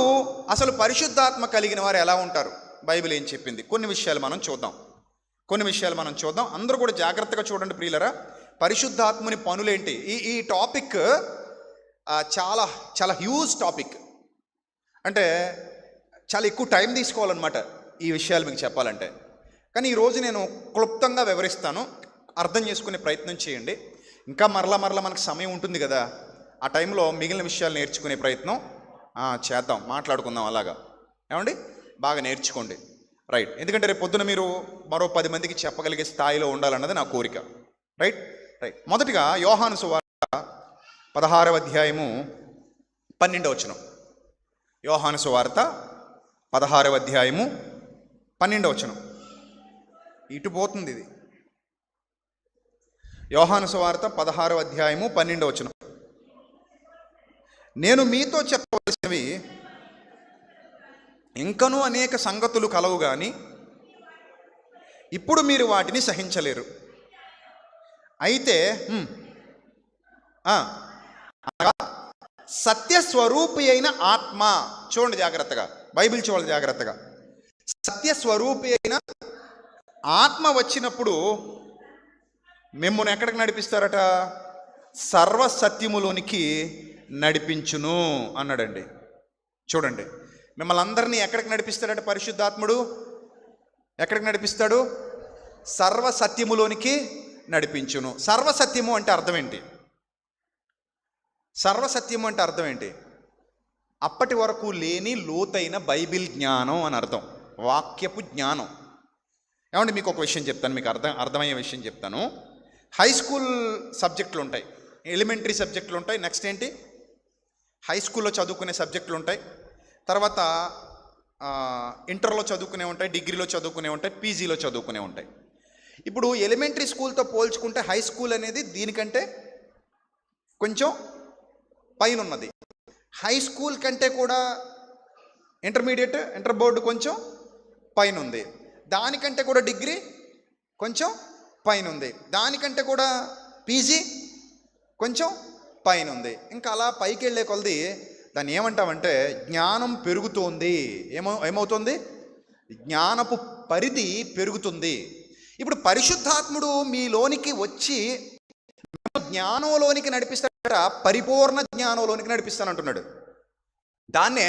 Speaker 1: అసలు పరిశుద్ధాత్మ కలిగిన వారు ఎలా ఉంటారు? బైబిల్ ఏం చెప్పింది? కొన్ని విషయాలు మనం చూద్దాం. అందరూ కూడా జాగ్రత్తగా చూడండి ప్రియులరా. పరిశుద్ధాత్ముని పనులేంటి? ఈ టాపిక్ చాలా చాలా హ్యూజ్ టాపిక్. అంటే చాలా ఎక్కువ టైం తీసుకోవాలన్నమాట ఈ విషయాలు మీకు చెప్పాలంటే. కానీ ఈరోజు నేను క్లుప్తంగా వివరిస్తాను, అర్థం చేసుకునే ప్రయత్నం చేయండి. ఇంకా మరలా మనకు సమయం ఉంటుంది కదా, ఆ టైంలో మిగిలిన విషయాలు నేర్చుకునే ప్రయత్నం చేద్దాం, మాట్లాడుకుందాం. అలాగా ఏమండి? బాగా నేర్చుకోండి. రైట్. ఎందుకంటే రేపు పొద్దున మీరు మరో 10 మందికి చెప్పగలిగే స్థాయిలో ఉండాలన్నది నా కోరిక. రైట్. మొదటిగా యోహాను సువార్త 16వ అధ్యాయము 12వ వచనం. యోహాను సువార్త 16వ అధ్యాయము 12వ వచనం. ఇటు పోతుంది ఇది. యోహాను సువార్త 16వ అధ్యాయము 12వ వచనం. నేను మీతో చెప్పవలసినవి ఇంకనూ అనేక సంగతులు కలవు గాని ఇప్పుడు మీరు వాటిని సహించలేరు. అయితే సత్యస్వరూపి అయిన ఆత్మ, చూడండి జాగ్రత్తగా, బైబిల్ చూడండి జాగ్రత్తగా. సత్యస్వరూపి అయిన ఆత్మ వచ్చినప్పుడు మిమ్మల్ని ఎక్కడికి నడిపిస్తారట? సర్వసత్యములోనికి నడిపించును అన్నాడండి. చూడండి, మిమ్మల్ని అందరినీ ఎక్కడికి నడిపిస్తాడట పరిశుద్ధాత్ముడు? ఎక్కడికి నడిపిస్తాడు? సర్వసత్యములోనికి నడిపించును. సర్వసత్యము అంటే అర్థం ఏంటి? సర్వసత్యము అంటే అర్థం ఏంటి? అప్పటి వరకు లేని లోతైన బైబిల్ జ్ఞానం అని అర్థం, వాక్యపు జ్ఞానం. ఏమంటే మీకు ఒక విషయం చెప్తాను, మీకు అర్థమయ్యే విషయం చెప్తాను. హై స్కూల్ సబ్జెక్టులు ఉంటాయి, ఎలిమెంటరీ సబ్జెక్టులు ఉంటాయి. నెక్స్ట్ ఏంటి? హై స్కూల్లో చదువుకునే సబ్జెక్టులు ఉంటాయి. తర్వాత ఇంటర్లో చదువుకునే ఉంటాయి, డిగ్రీలో చదువుకునే ఉంటాయి, పీజీలో చదువుకునే ఉంటాయి. ఇప్పుడు ఎలిమెంటరీ స్కూల్తో పోల్చుకుంటే హై స్కూల్ అనేది దీనికంటే కొంచెం పైన ఉన్నది. హై స్కూల్ కంటే కూడా ఇంటర్ బోర్డు కొంచెం పైన ఉంది. దానికంటే కూడా డిగ్రీ కొంచెం పైన ఉంది. దానికంటే కూడా పీజీ కొంచెం పైన ఉంది. ఇంకా అలా పైకి వెళ్ళే కొలది దాన్ని ఏమంటామంటే జ్ఞానం పెరుగుతోంది. ఏమవుతుంది? జ్ఞానపు పరిధి పెరుగుతుంది. ఇప్పుడు పరిశుద్ధాత్ముడు మీలోనికి వచ్చి జ్ఞానంలోనికి నడిపిస్తాడట, పరిపూర్ణ జ్ఞానంలోనికి నడిపిస్తానంటున్నాడు. దాన్నే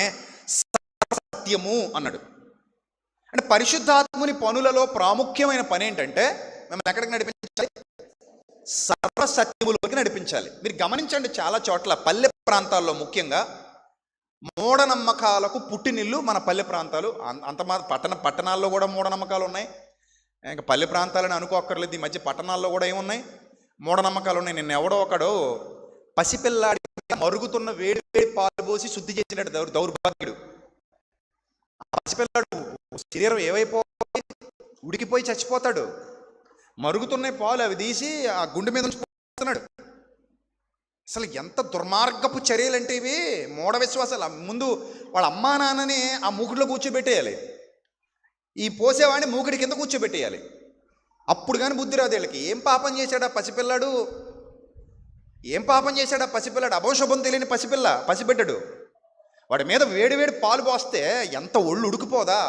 Speaker 1: సత్యము అన్నాడు. అంటే పరిశుద్ధాత్ముని పనులలో ప్రాముఖ్యమైన పని ఏంటంటే మిమ్మల్ని ఎక్కడికి నడిపించాలి? సర్వసత్యములోకి నడిపించాలి. మీరు గమనించండి, చాలా చోట్ల పల్లె ప్రాంతాల్లో ముఖ్యంగా మూఢనమ్మకాలకు పుట్టినిల్లు మన పల్లె ప్రాంతాలు. పట్టణాల్లో కూడా మూఢనమ్మకాలు ఉన్నాయి. ఇంకా పల్లె ప్రాంతాలని అనుకోక్కర్లేదు, ఈ మధ్య పట్టణాల్లో కూడా ఏమున్నాయి? మూఢనమ్మకాలు ఉన్నాయి. నిన్న ఎవడో ఒకడు పసిపిల్లాడి మరుగుతున్న వేడి పాలు పోసి శుద్ధి చేసినట్టు దౌర్భాగ్యుడు. పసిపిల్లాడు శరీరం ఏవైపోయి ఉడికిపోయి చచ్చిపోతాడు. మరుగుతున్న పాలు అవి తీసి ఆ గుండె మీద ఉంచిపోతున్నాడు. అసలు ఎంత దుర్మార్గపు చర్యలు అంటే ఇవి! మూఢ విశ్వాసాలు. ముందు వాళ్ళ అమ్మా నాన్నని ఆ మూకుడిలో కూర్చోబెట్టేయాలి, ఈ పోసేవాడిని మూకుడి కింద కూర్చోబెట్టేయాలి. అప్పుడు కానీ బుద్ధి రాదు వీళ్ళకి. ఏం పాపం చేశాడా పసిపిల్లాడు? అభోశుభం తెలియని పసిబిడ్డడు. వాడి మీద వేడి పాలు పోస్తే ఎంత ఒళ్ళు ఉడికిపోదా?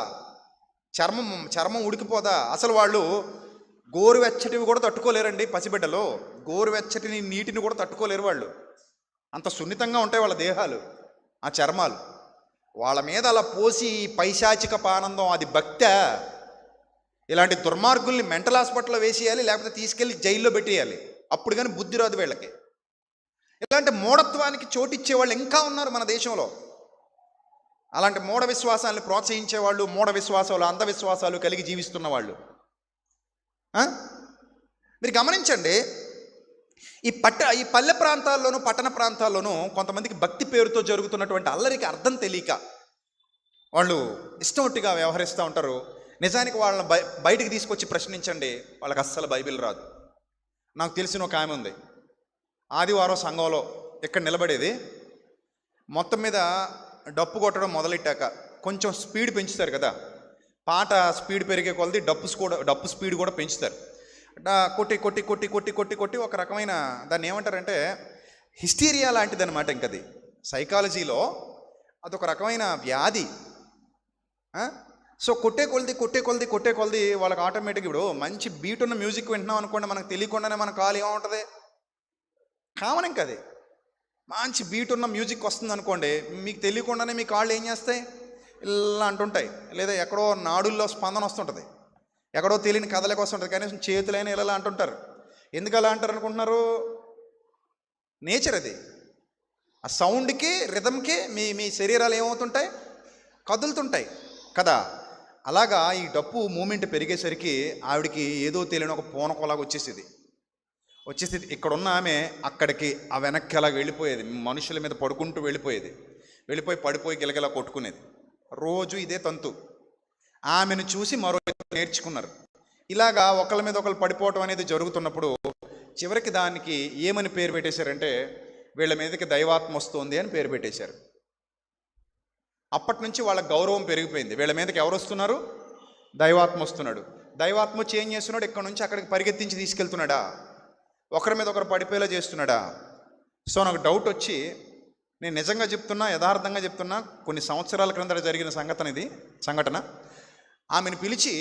Speaker 1: చర్మం ఉడికిపోదా? అసలు వాళ్ళు గోరువెచ్చటివి కూడా తట్టుకోలేరండి పసిబిడ్డలు. గోరువెచ్చటి నీటిని కూడా తట్టుకోలేరు వాళ్ళు. అంత సున్నితంగా ఉంటాయి వాళ్ళ దేహాలు, ఆ చర్మాలు. వాళ్ళ మీద అలా పోసి పైశాచిక ఆనందం, అది భక్తే? ఇలాంటి దుర్మార్గుల్ని మెంటల్ హాస్పిటల్లో వేసేయాలి, లేకపోతే తీసుకెళ్ళి జైల్లో పెట్టేయాలి. అప్పుడు కానీ బుద్ధి రాదు వీళ్ళకి. ఇలాంటి మూఢత్వానికి చోటిచ్చే వాళ్ళు ఇంకా ఉన్నారు మన దేశంలో. అలాంటి మూఢ విశ్వాసాలను ప్రోత్సహించేవాళ్ళు, మూఢ విశ్వాసాలు, అంధవిశ్వాసాలు కలిగి జీవిస్తున్న వాళ్ళు. మీరు గమనించండి, ఈ పల్లె ప్రాంతాల్లోనూ పట్టణ ప్రాంతాల్లోనూ కొంతమందికి భక్తి పేరుతో జరుగుతున్నటువంటి అల్లరికి అర్థం తెలియక వాళ్ళు ఇష్టమొట్టిగా వ్యవహరిస్తూ ఉంటారు. నిజానికి వాళ్ళని బయటికి తీసుకొచ్చి ప్రశ్నించండి, వాళ్ళకి అస్సలు బైబిల్ రాదు. నాకు తెలిసిన ఒక ఆమె ఉంది, ఆదివారం సంఘంలో ఇక్కడ నిలబడేది. మొత్తం మీద డప్పు కొట్టడం మొదలెట్టాక కొంచెం స్పీడ్ పెంచుతారు కదా, పాట స్పీడ్ పెరిగే కొలది డప్పు స్పీడ్ కూడా పెంచుతారు. కొట్టి కొట్టి కొట్టి కొట్టి కొట్టి కొట్టి ఒక రకమైన దాన్ని ఏమంటారంటే హిస్టీరియా లాంటిది అనమాట. ఇంకది సైకాలజీలో అదొక రకమైన వ్యాధి. సో కొట్టే కొలది వాళ్ళకి ఆటోమేటిక్, ఇప్పుడు మంచి బీట్ ఉన్న మ్యూజిక్ వింటున్నాం అనుకోండి, మనకు తెలియకుండానే మన కాలు ఏముంటుంది, కామన్. ఇంకా అది మంచి బీట్ ఉన్న మ్యూజిక్ వస్తుంది అనుకోండి, మీకు తెలియకుండానే మీ కాళ్ళు ఏం చేస్తాయి, ఇలా అంటుంటాయి. లేదా ఎక్కడో నాడుల్లో స్పందన వస్తుంటుంది, ఎక్కడో తెలియని కదలిక వస్తుంటుంది. కనీసం చేతులైనా ఇలా అంటుంటారు. ఎందుకు అలా అంటారు అనుకుంటున్నారు? నేచర్ అది. ఆ సౌండ్కి, రిథమ్కి మీ శరీరాలు ఏమవుతుంటాయి, కదులుతుంటాయి కదా. అలాగా ఈ డప్పు మూమెంట్ పెరిగేసరికి ఆవిడికి ఏదో తెలియని ఒక పూనకోలాగా వచ్చేసేది. ఇక్కడున్న ఆమె అక్కడికి ఆ వెనక్కి అలా వెళ్ళిపోయేది, మనుషుల మీద పడుకుంటూ వెళ్ళిపోయి పడిపోయి గిలగిలా కొట్టుకునేది. రోజు ఇదే తంతు. ఆమెను చూసి మరో నేర్చుకున్నారు. ఇలాగా ఒకళ్ళ మీద ఒకళ్ళు పడిపోవటం అనేది జరుగుతున్నప్పుడు చివరికి దానికి ఏమని పేరు పెట్టేశారంటే, వీళ్ళ మీదకి దైవాత్మ వస్తుంది అని పేరు పెట్టేశారు. అప్పటి నుంచి వాళ్ళ గౌరవం పెరిగిపోయింది. వీళ్ళ మీదకి ఎవరు వస్తున్నారు? దైవాత్మ వస్తున్నాడు. దైవాత్మ వచ్చి ఏం చేస్తున్నాడు? ఇక్కడ నుంచి అక్కడికి పరిగెత్తించి తీసుకెళ్తున్నాడా? ఒకరి మీద ఒకరు పడిపోయేలా చేస్తున్నాడా? సో నాకు డౌట్ వచ్చి, నేను నిజంగా చెప్తున్నా, యథార్థంగా చెప్తున్నా, కొన్ని సంవత్సరాల క్రిందట జరిగిన సంఘటన. ఆమెను పిలిచి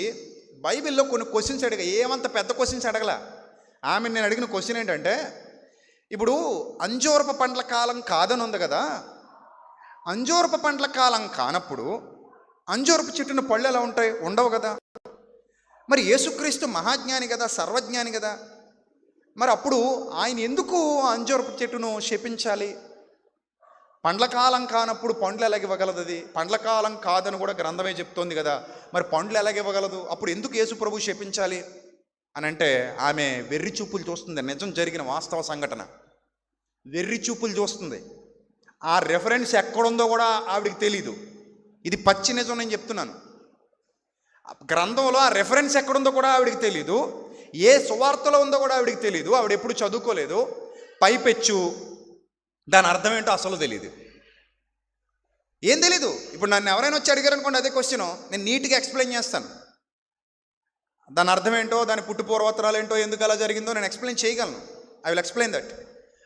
Speaker 1: బైబిల్లో కొన్ని క్వశ్చన్స్ అడిగా. ఏమంత పెద్ద క్వశ్చన్స్ అడగల. ఆమెను నేను అడిగిన క్వశ్చన్ ఏంటంటే, ఇప్పుడు అంజూరపు పండ్ల కాలం కాదని ఉంది కదా, అంజూరపు పండ్ల కాలం కానప్పుడు అంజూరపు చెట్టున పళ్ళు ఎలా ఉంటాయి? ఉండవు కదా. మరి యేసుక్రీస్తు మహాజ్ఞాని కదా, సర్వజ్ఞాని కదా, మరి అప్పుడు ఆయన ఎందుకు అంజూరపు చెట్టును శపించాలి? పండ్ల కాలం కానప్పుడు పండ్లు ఎలాగివ్వగలదు? అది పండ్ల కాలం కాదని కూడా గ్రంథమే చెప్తోంది కదా, మరి పండ్లు ఎలాగివ్వగలదు? అప్పుడు ఎందుకు యేసు ప్రభు శపించాలి అని అంటే, ఆమె వెర్రి చూపులు చూస్తుంది. నిజం జరిగిన వాస్తవ సంఘటన, వెర్రి చూపులు చూస్తుంది. ఆ రెఫరెన్స్ ఎక్కడుందో కూడా ఆవిడికి తెలీదు. ఇది పచ్చి నిజం, నేను చెప్తున్నాను. గ్రంథంలో ఆ రెఫరెన్స్ ఎక్కడుందో కూడా ఆవిడికి తెలీదు. ఏ సువార్తలో ఉందో కూడా ఆవిడికి తెలీదు. ఆవిడ ఎప్పుడు చదువుకోలేదు. పైపెచ్చు దాని అర్థం ఏంటో అసలు తెలీదు. ఏం తెలీదు. ఇప్పుడు నన్ను ఎవరైనా వచ్చి అడిగారు అనుకోండి అదే క్వశ్చన్, నేను నీట్గా ఎక్స్ప్లెయిన్ చేస్తాను. దాని అర్థం ఏంటో, దాని పుట్టు పూర్వోత్తరాలు ఏంటో, ఎందుకు అలా జరిగిందో నేను ఎక్స్ప్లెయిన్ చేయగలను. I will explain that.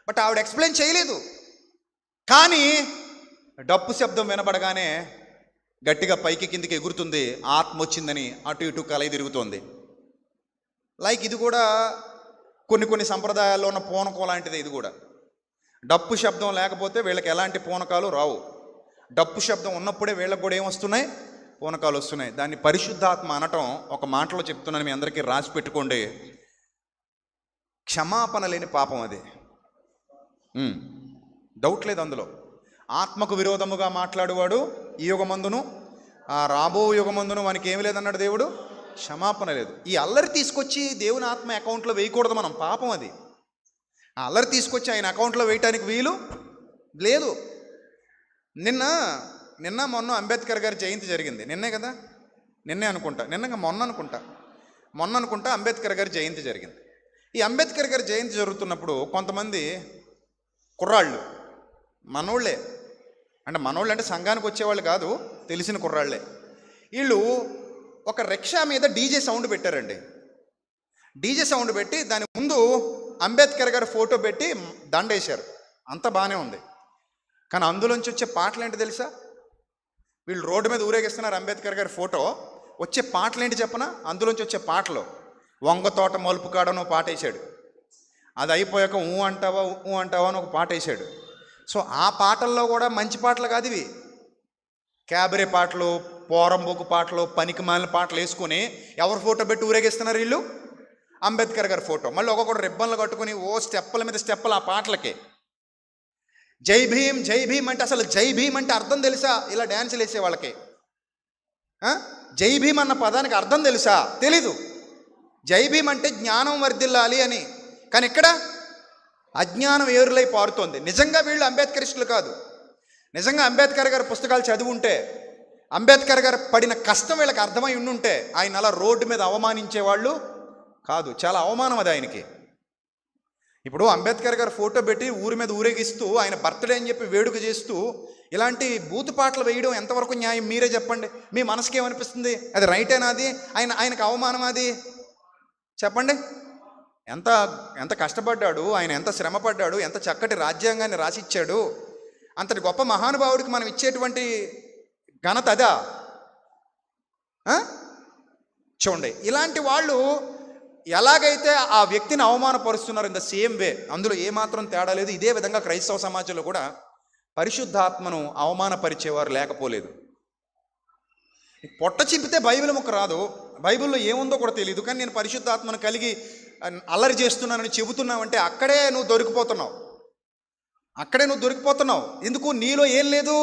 Speaker 1: But ఆవిడ ఎక్స్ప్లెయిన్ చేయలేదు. కానీ డప్పు శబ్దం వినబడగానే గట్టిగా పైకి కిందికి ఎగురుతుంది, ఆత్మ వచ్చిందని అటు ఇటు కలయి తిరుగుతోంది. లైక్ ఇది కూడా కొన్ని సంప్రదాయాల్లో ఉన్న పూనకం లాంటిది. ఇది కూడా డప్పు శబ్దం లేకపోతే వీళ్ళకి ఎలాంటి పూనకాలు రావు. డప్పు శబ్దం ఉన్నప్పుడే వీళ్ళకి కూడా ఏమొస్తున్నాయి? పూనకాలు వస్తున్నాయి. దాన్ని పరిశుద్ధాత్మ అనటం ఒక మాటలో చెప్తున్నాను, మీ అందరికీ రాసి పెట్టుకోండి. క్షమాపణ లేని పాపం అది. డౌట్ లేదు అందులో. ఆత్మకు విరోధముగా మాట్లాడేవాడు ఈ యుగమందును రాబో యుగమందును మనకి ఏమి లేదన్నాడు దేవుడు, క్షమాపణ లేదు. ఈ అల్లరి తీసుకొచ్చి దేవుని ఆత్మ అకౌంట్లో వేయకూడదు మనం, పాపం అది. ఆ అల్లరి తీసుకొచ్చి ఆయన అకౌంట్లో వేయటానికి వీలు లేదు. నిన్న మొన్న అంబేద్కర్ గారి జయంతి జరిగింది. నిన్నే కదా, మొన్న అనుకుంటా అంబేద్కర్ గారి జయంతి జరిగింది. ఈ అంబేద్కర్ గారి జయంతి జరుగుతున్నప్పుడు కొంతమంది కుర్రాళ్ళు, మనోళ్ళే అంటే సంఘానికి వచ్చేవాళ్ళు కాదు, తెలిసిన కుర్రాళ్ళే, వీళ్ళు ఒక రిక్షా మీద డీజే సౌండ్ పెట్టారండి. డీజే సౌండ్ పెట్టి దాని ముందు అంబేద్కర్ గారి ఫోటో పెట్టి దండేశారు. అంత బాగానే ఉంది. కానీ అందులోంచి వచ్చే పాటలు ఏంటి తెలుసా? వీళ్ళు రోడ్డు మీద ఊరేగిస్తున్నారు అంబేద్కర్ గారి ఫోటో, వచ్చే పాటలు ఏంటి చెప్పనా? అందులోంచి వచ్చే పాటలు వంగ తోట మలుపు కాడని ఒక పాట వేసాడు. అది అయిపోయాక ఊ అంటావా అని ఒక పాట వేసాడు. సో ఆ పాటల్లో కూడా మంచి పాటలు కాదు ఇవి. క్యాబరే పాటలు, పోరంబోకు పాటలు, పనికి మాలిన పాటలు వేసుకుని ఎవరు ఫోటో పెట్టి ఊరేగిస్తున్నారు వీళ్ళు? అంబేద్కర్ గారి ఫోటో. మళ్ళీ ఒక్కొక్కడు రిబ్బన్లు కట్టుకుని ఓ స్టెప్పుల మీద స్టెప్పులు ఆ పాటలకే. జై భీమ్ జై భీమ్ అంటే అసలు జై భీమ్ అంటే అర్థం తెలుసా? ఇలా డ్యాన్సులు వేసే వాళ్ళకి జై భీమ్ అన్న పదానికి అర్థం తెలుసా? తెలీదు. జై భీమ్ అంటే జ్ఞానం వర్ధిల్లాలి అని. కానీ ఇక్కడ అజ్ఞానం ఏరులై పారుతోంది. నిజంగా వీళ్ళు అంబేద్కరిస్టులు కాదు. నిజంగా అంబేద్కర్ గారి పుస్తకాలు చదివి ఉంటే, అంబేద్కర్ గారు పడిన కష్టం వీళ్ళకి అర్థమై ఉండుంటే ఆయన అలా రోడ్డు మీద అవమానించేవాళ్ళు కాదు. చాలా అవమానం అది ఆయనకి. ఇప్పుడు అంబేద్కర్ గారు ఫోటో పెట్టి ఊరి మీద ఊరేగిస్తూ ఆయన బర్త్డే అని చెప్పి వేడుక చేస్తూ ఇలాంటి బూతు పాటలు వేయడం ఎంతవరకు న్యాయం? మీరే చెప్పండి. మీ మనసుకి ఏమనిపిస్తుంది? అది రైటేనా? అది ఆయనకు అవమానం అది? చెప్పండి. ఎంత కష్టపడ్డాడు ఆయన, ఎంత శ్రమపడ్డాడు, ఎంత చక్కటి రాజ్యాంగాన్ని రాసిచ్చాడు. అంతటి గొప్ప మహానుభావుడికి మనం ఇచ్చేటువంటి ఘనత అదా? చూడండి, ఇలాంటి వాళ్ళు ఎలాగైతే ఆ వ్యక్తిని అవమానపరుస్తున్నారు ఇన్ ద సేమ్ వే, అందులో ఏమాత్రం తేడా లేదు. ఇదే విధంగా క్రైస్తవ సమాజంలో కూడా పరిశుద్ధాత్మను అవమానపరిచేవారు లేకపోలేదు. పొట్ట చింపితే బైబిల్ ముక్క రాదు, బైబిల్లో ఏముందో కూడా తెలియదు. కానీ నేను పరిశుద్ధాత్మను కలిగి అల్లరి చేస్తున్నానని చెబుతున్నావంటే అక్కడే నువ్వు దొరికిపోతున్నావు. ఎందుకు? నీలో ఏం లేదు?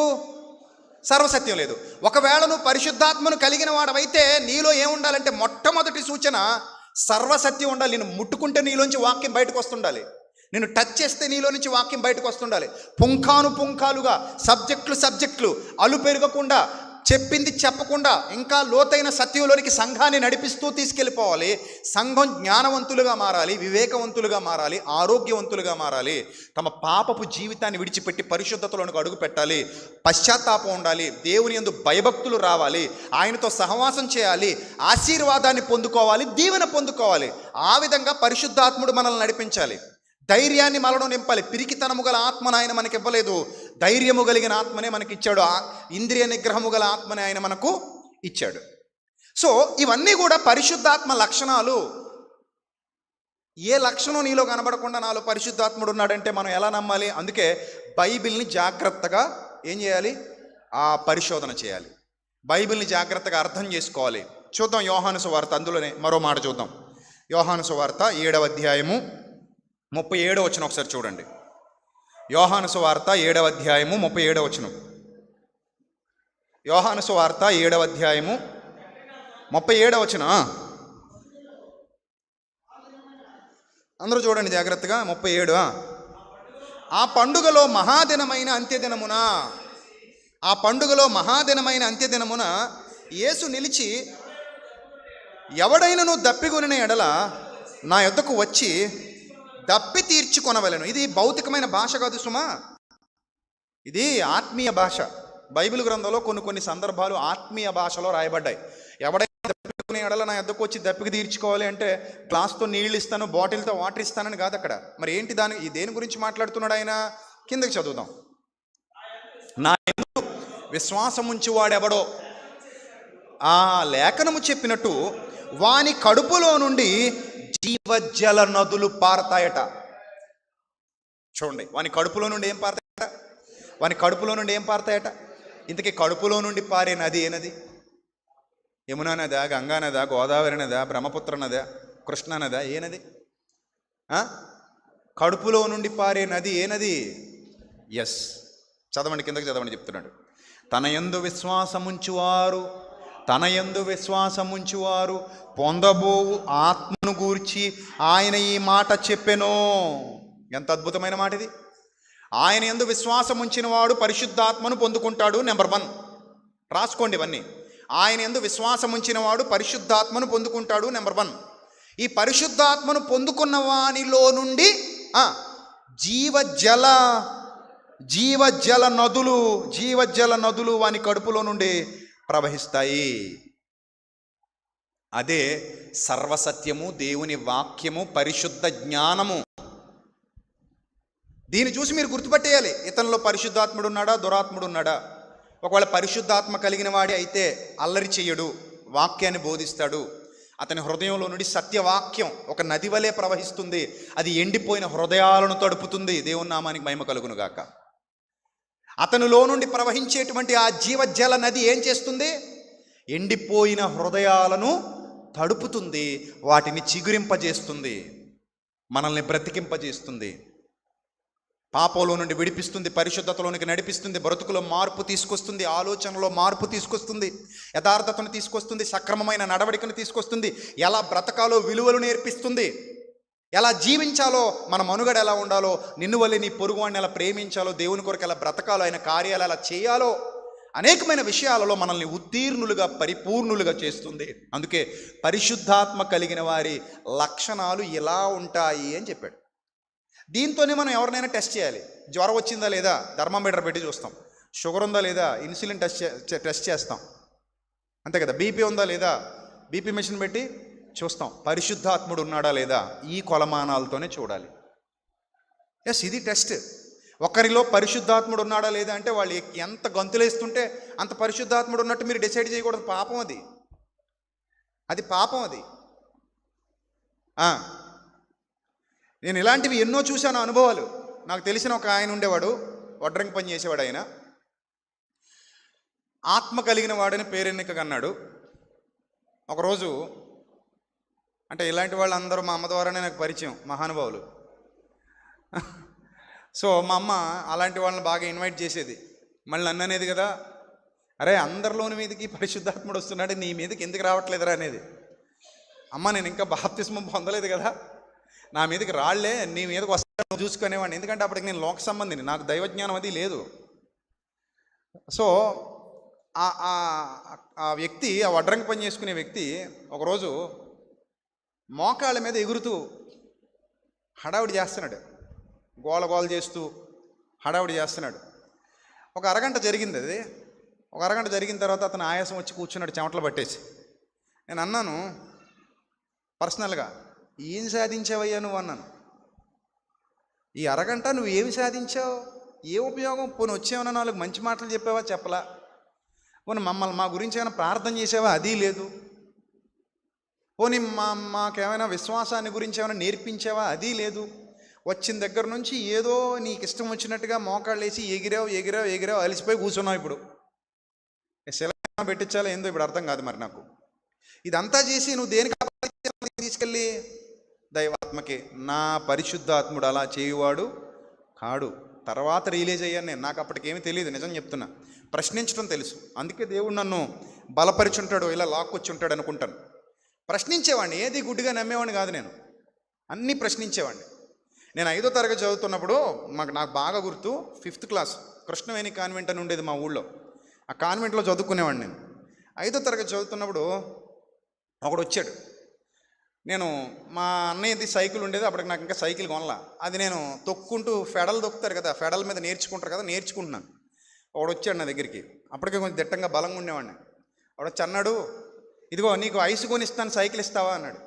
Speaker 1: సర్వసత్యం లేదు. ఒకవేళ నువ్వు పరిశుద్ధాత్మను కలిగిన వాడవైతే నీలో ఏముండాలంటే మొట్టమొదటి సూచన సర్వసత్యం ఉండాలి. నేను ముట్టుకుంటే నీలోంచి వాక్యం బయటకు వస్తుండాలి. నేను టచ్ చేస్తే నీలో నుంచి వాక్యం బయటకు వస్తుండాలి. పుంఖానుపుంఖాలుగా సబ్జెక్టులు అలు పెరగకుండా, చెప్పింది చెప్పకుండా ఇంకా లోతైన సత్యంలోనికి సంఘాన్ని నడిపిస్తూ తీసుకెళ్ళిపోవాలి. సంఘం జ్ఞానవంతులుగా మారాలి, వివేకవంతులుగా మారాలి, ఆరోగ్యవంతులుగా మారాలి. తమ పాపపు జీవితాన్ని విడిచిపెట్టి పరిశుద్ధతలోనికి అడుగు పెట్టాలి. పశ్చాత్తాపం ఉండాలి, దేవుని యందు భయభక్తులు రావాలి, ఆయనతో సహవాసం చేయాలి, ఆశీర్వాదాన్ని పొందుకోవాలి, దీవెన పొందుకోవాలి. ఆ విధంగా పరిశుద్ధాత్ముడు మనల్ని నడిపించాలి. ధైర్యాన్ని మనలో నింపాలి. పిరికితనము గల ఆత్మను ఆయన మనకి ఇవ్వలేదు, ధైర్యము కలిగిన ఆత్మనే మనకి ఇచ్చాడు. ఇంద్రియ నిగ్రహము గల ఆత్మనే ఆయన మనకు ఇచ్చాడు. సో ఇవన్నీ కూడా పరిశుద్ధాత్మ లక్షణాలు. ఏ లక్షణం నీలో కనబడకుండా నాలో పరిశుద్ధాత్ముడు ఉన్నాడంటే మనం ఎలా నమ్మాలి? అందుకే బైబిల్ని జాగ్రత్తగా ఏం చేయాలి? పరిశోధన చేయాలి. బైబిల్ని జాగ్రత్తగా అర్థం చేసుకోవాలి. చూద్దాం యోహాను సువార్త, అందులోనే మరో మాట చూద్దాం. యోహాను సువార్త 7వ అధ్యాయము 37వ వచనం ఒకసారి చూడండి. యోహాను సువార్త 7వ అధ్యాయము 37వ వచనం. యోహాను సువార్త 7వ అధ్యాయము 37వ వచనం. అందరూ చూడండి జాగ్రత్తగా. 37. ఆ పండుగలో మహాదినమైన అంత్యదినమున యేసు నిలిచి, ఎవడైనను దప్పిగొనిన ఎడల నా యొద్దకు వచ్చి దప్పి తీర్చుకొనవలెను. ఇది భౌతికమైన భాష కాదు సుమా, ఇది ఆత్మీయ భాష. బైబిల్ గ్రంథంలో కొన్ని సందర్భాలు ఆత్మీయ భాషలో రాయబడ్డాయి. ఎవడైనా దప్పికొనే ఎడల నా యొద్దకు వచ్చి దప్పికి తీర్చుకోవాలి అంటే గ్లాస్తో నీళ్ళు ఇస్తాను, బాటిల్తో వాటర్ ఇస్తానని కాదు అక్కడ. మరి ఏంటి దేని గురించి మాట్లాడుతున్నాడు ఆయన? కిందకి చదువుదాం. నా యందు విశ్వాసముంచి వాడెవడో, ఆ లేఖనము చెప్పినట్టు వాని కడుపులో నుండి జీవజల నదులు పారతాయట. చూడండి, వాని కడుపులో నుండి ఏం పారతాయట? ఇంతకీ కడుపులో నుండి పారే నది ఏ నది? యమునా నదా, గంగా నదా, గోదావరి నదా, బ్రహ్మపుత్ర నదా, కృష్ణా నదా? ఏ నది? కడుపులో నుండి పారే నది ఏ నది? ఎస్, చదవండి, కిందకి చదవండి చెప్తున్నాడు. తన యందు విశ్వాసముంచువారు పొందబోవు ఆత్మను గూర్చి ఆయన ఈ మాట చెప్పెను. ఎంత అద్భుతమైన మాట ఇది! ఆయన యందు విశ్వాసం ఉంచిన వాడు పరిశుద్ధాత్మను పొందుకుంటాడు. నెంబర్ 1 రాసుకోండి ఇవన్నీ. ఆయన యందు విశ్వాసం ఉంచిన వాడు పరిశుద్ధాత్మను పొందుకుంటాడు. నెంబర్ 1. ఈ పరిశుద్ధాత్మను పొందుకున్న వానిలో నుండి జీవజల నదులు వాని కడుపులో నుండి ప్రవహిస్తాయి. అదే సర్వసత్యము, దేవుని వాక్యము, పరిశుద్ధ జ్ఞానము. దీన్ని చూసి మీరు గుర్తుపట్టేయాలి, ఇతనిలో పరిశుద్ధాత్ముడు ఉన్నాడా, దురాత్ముడు ఉన్నాడా. ఒకవేళ పరిశుద్ధాత్మ కలిగిన వాడి అయితే అల్లరి చెయ్యడు, వాక్యాన్ని బోధిస్తాడు. అతని హృదయంలో నుండి సత్యవాక్యం ఒక నది వలె ప్రవహిస్తుంది. అది ఎండిపోయిన హృదయాలను తడుపుతుంది. దేవుని నామానికి మహిమ కలుగును గాక. అతనిలో నుండి ప్రవహించేటువంటి ఆ జీవజల నది ఏం చేస్తుంది? ఎండిపోయిన హృదయాలను తడుపుతుంది, వాటిని చిగురింపజేస్తుంది, మనల్ని బ్రతికింపజేస్తుంది, పాపంలో నుండి విడిపిస్తుంది, పరిశుద్ధతలోనికి నడిపిస్తుంది, బ్రతుకులో మార్పు తీసుకొస్తుంది, ఆలోచనలో మార్పు తీసుకొస్తుంది, యథార్థతను తీసుకొస్తుంది, సక్రమమైన నడవడికను తీసుకొస్తుంది, ఎలా బ్రతకాలో విలువలు నేర్పిస్తుంది, ఎలా జీవించాలో, మన మనుగడ ఎలా ఉండాలో, నిన్ను వల్లే నీ పొరుగువాడిని ఎలా ప్రేమించాలో, దేవుని కొరకు ఎలా బ్రతకాలో, ఆయన కార్యాలు ఎలా చేయాలో, అనేకమైన విషయాలలో మనల్ని ఉత్తీర్ణులుగా పరిపూర్ణులుగా చేస్తుంది. అందుకే పరిశుద్ధాత్మ కలిగిన వారి లక్షణాలు ఎలా ఉంటాయి అని చెప్పాడు. దీంతోనే మనం ఎవరినైనా టెస్ట్ చేయాలి. జ్వరం వచ్చిందా లేదా థర్మామీటర్ పెట్టి చూస్తాం, షుగర్ ఉందా లేదా ఇన్సులిన్ టెస్ట్ చేస్తాం, అంతే కదా. బీపీ ఉందా లేదా బీపీ మెషిన్ పెట్టి చూస్తాం. పరిశుద్ధాత్ముడు ఉన్నాడా లేదా ఈ కొలమానాలతోనే చూడాలి. ఎస్, ఇది టెస్ట్. ఒకరిలో పరిశుద్ధాత్ముడు ఉన్నాడా లేదా అంటే వాళ్ళు ఎంత గంతులేస్తుంటే అంత పరిశుద్ధాత్ముడు ఉన్నట్టు మీరు డిసైడ్ చేయకూడదు. పాపం అది, అది పాపం అది. నేను ఇలాంటివి ఎన్నో చూశాను, అనుభవాలు. నాకు తెలిసిన ఒక ఆయన ఉండేవాడు, వడ్రంగి పని చేసేవాడు. ఆయన ఆత్మ కలిగిన వాడని పేరెన్నిక కన్నాడు. ఒకరోజు అంటే ఇలాంటి వాళ్ళు అందరూ మా అమ్మ ద్వారానే నాకు పరిచయం, మహానుభావులు. సో మా అమ్మ అలాంటి వాళ్ళని బాగా ఇన్వైట్ చేసేది. మళ్ళీ నన్ను అనేది కదా, అరే అందరిలోని మీదకి పరిశుద్ధాత్ముడు వస్తున్నాడు, నీ మీదకి ఎందుకు రావట్లేదురా అనేది. అమ్మ నేను ఇంకా బాప్తిస్మం పొందలేదు కదా, నా మీదకి రాళ్లే, నీ మీదకి వస్తాను చూసుకునేవాడిని. ఎందుకంటే అప్పటికి నేను లోక సంబంధిని, నాకు దైవజ్ఞానం అది లేదు. సో ఆ వ్యక్తి, ఆ వడ్రంగి పని చేసుకునే వ్యక్తి ఒకరోజు మోకాళ్ళ మీద ఎగురుతూ హడావుడి చేస్తున్నాడు, గోల చేస్తూ హడావుడి చేస్తున్నాడు. ఒక అరగంట జరిగింది అది. ఒక అరగంట జరిగిన తర్వాత అతను ఆయాసం వచ్చి కూర్చున్నాడు, చెమటలు పట్టేసి. నేను అన్నాను పర్సనల్గా, ఏం సాధించావయ్యా నువ్వు అన్నాను. ఈ అరగంట నువ్వు ఏమి సాధించావు, ఏ ఉపయోగం? పోనీ వచ్చేమన్నా నాలుగు మంచి మాటలు చెప్పావా? చెప్పలా. పోనీ మమ్మల్ని మా గురించి ఏమైనా ప్రార్థన చేసావా? అది లేదు. పోనీ మాకేమైనా విశ్వాసాన్ని గురించి ఏమైనా నేర్పించావా? అది లేదు. వచ్చిన దగ్గర నుంచి ఏదో నీకు ఇష్టం వచ్చినట్టుగా మోకాళ్ళు వేసి ఎగిరావు అలిసిపోయి కూర్చున్నావు. ఇప్పుడు సెలవు పెట్టించాలో ఏందో ఇప్పుడు అర్థం కాదు మరి నాకు. ఇదంతా చేసి నువ్వు దేనికి తీసుకెళ్ళి దైవాత్మకే. నా పరిశుద్ధాత్ముడు అలా చేయువాడు కాడు. తర్వాత రియలైజ్ అయ్యాను నేను, నాకు అప్పటికేమీ తెలియదు, నిజం చెప్తున్నా. ప్రశ్నించడం తెలుసు, అందుకే దేవుడు నన్ను బలపరిచుంటాడు, ఇలా లాక్కొచ్చి ఉంటాడు అనుకుంటాను. ప్రశ్నించేవాడిని, ఏది గుడ్డిగా నమ్మేవాడిని కాదు నేను, అన్నీ ప్రశ్నించేవాడిని. నేను 5వ తరగతి చదువుతున్నప్పుడు నాకు బాగా గుర్తు, 5th క్లాస్ కృష్ణవేణి కాన్వెంట్ అని ఉండేది మా ఊళ్ళో. ఆ కాన్వెంట్లో చదువుకునేవాడిని నేను. 5వ తరగతి చదువుతున్నప్పుడు ఒకడు వచ్చాడు. నేను మా అన్నయ్యది సైకిల్ ఉండేది, అప్పటికి నాకు ఇంకా సైకిల్ కొనలా. అది నేను తొక్కుంటూ ఫెడల్ తొక్కుతారు కదా, ఫెడల్ మీద నేర్చుకుంటారు కదా, నేర్చుకుంటున్నాను. ఒకడు వచ్చాడు నా దగ్గరికి, అప్పటికే కొంచెం దిట్టంగా బలంగా ఉండేవాడిని. వాడు వచ్చి అన్నాడు, ఇదిగో నీకు ఐసు కొనిస్తాను, సైకిల్ ఇస్తావా అన్నాడు.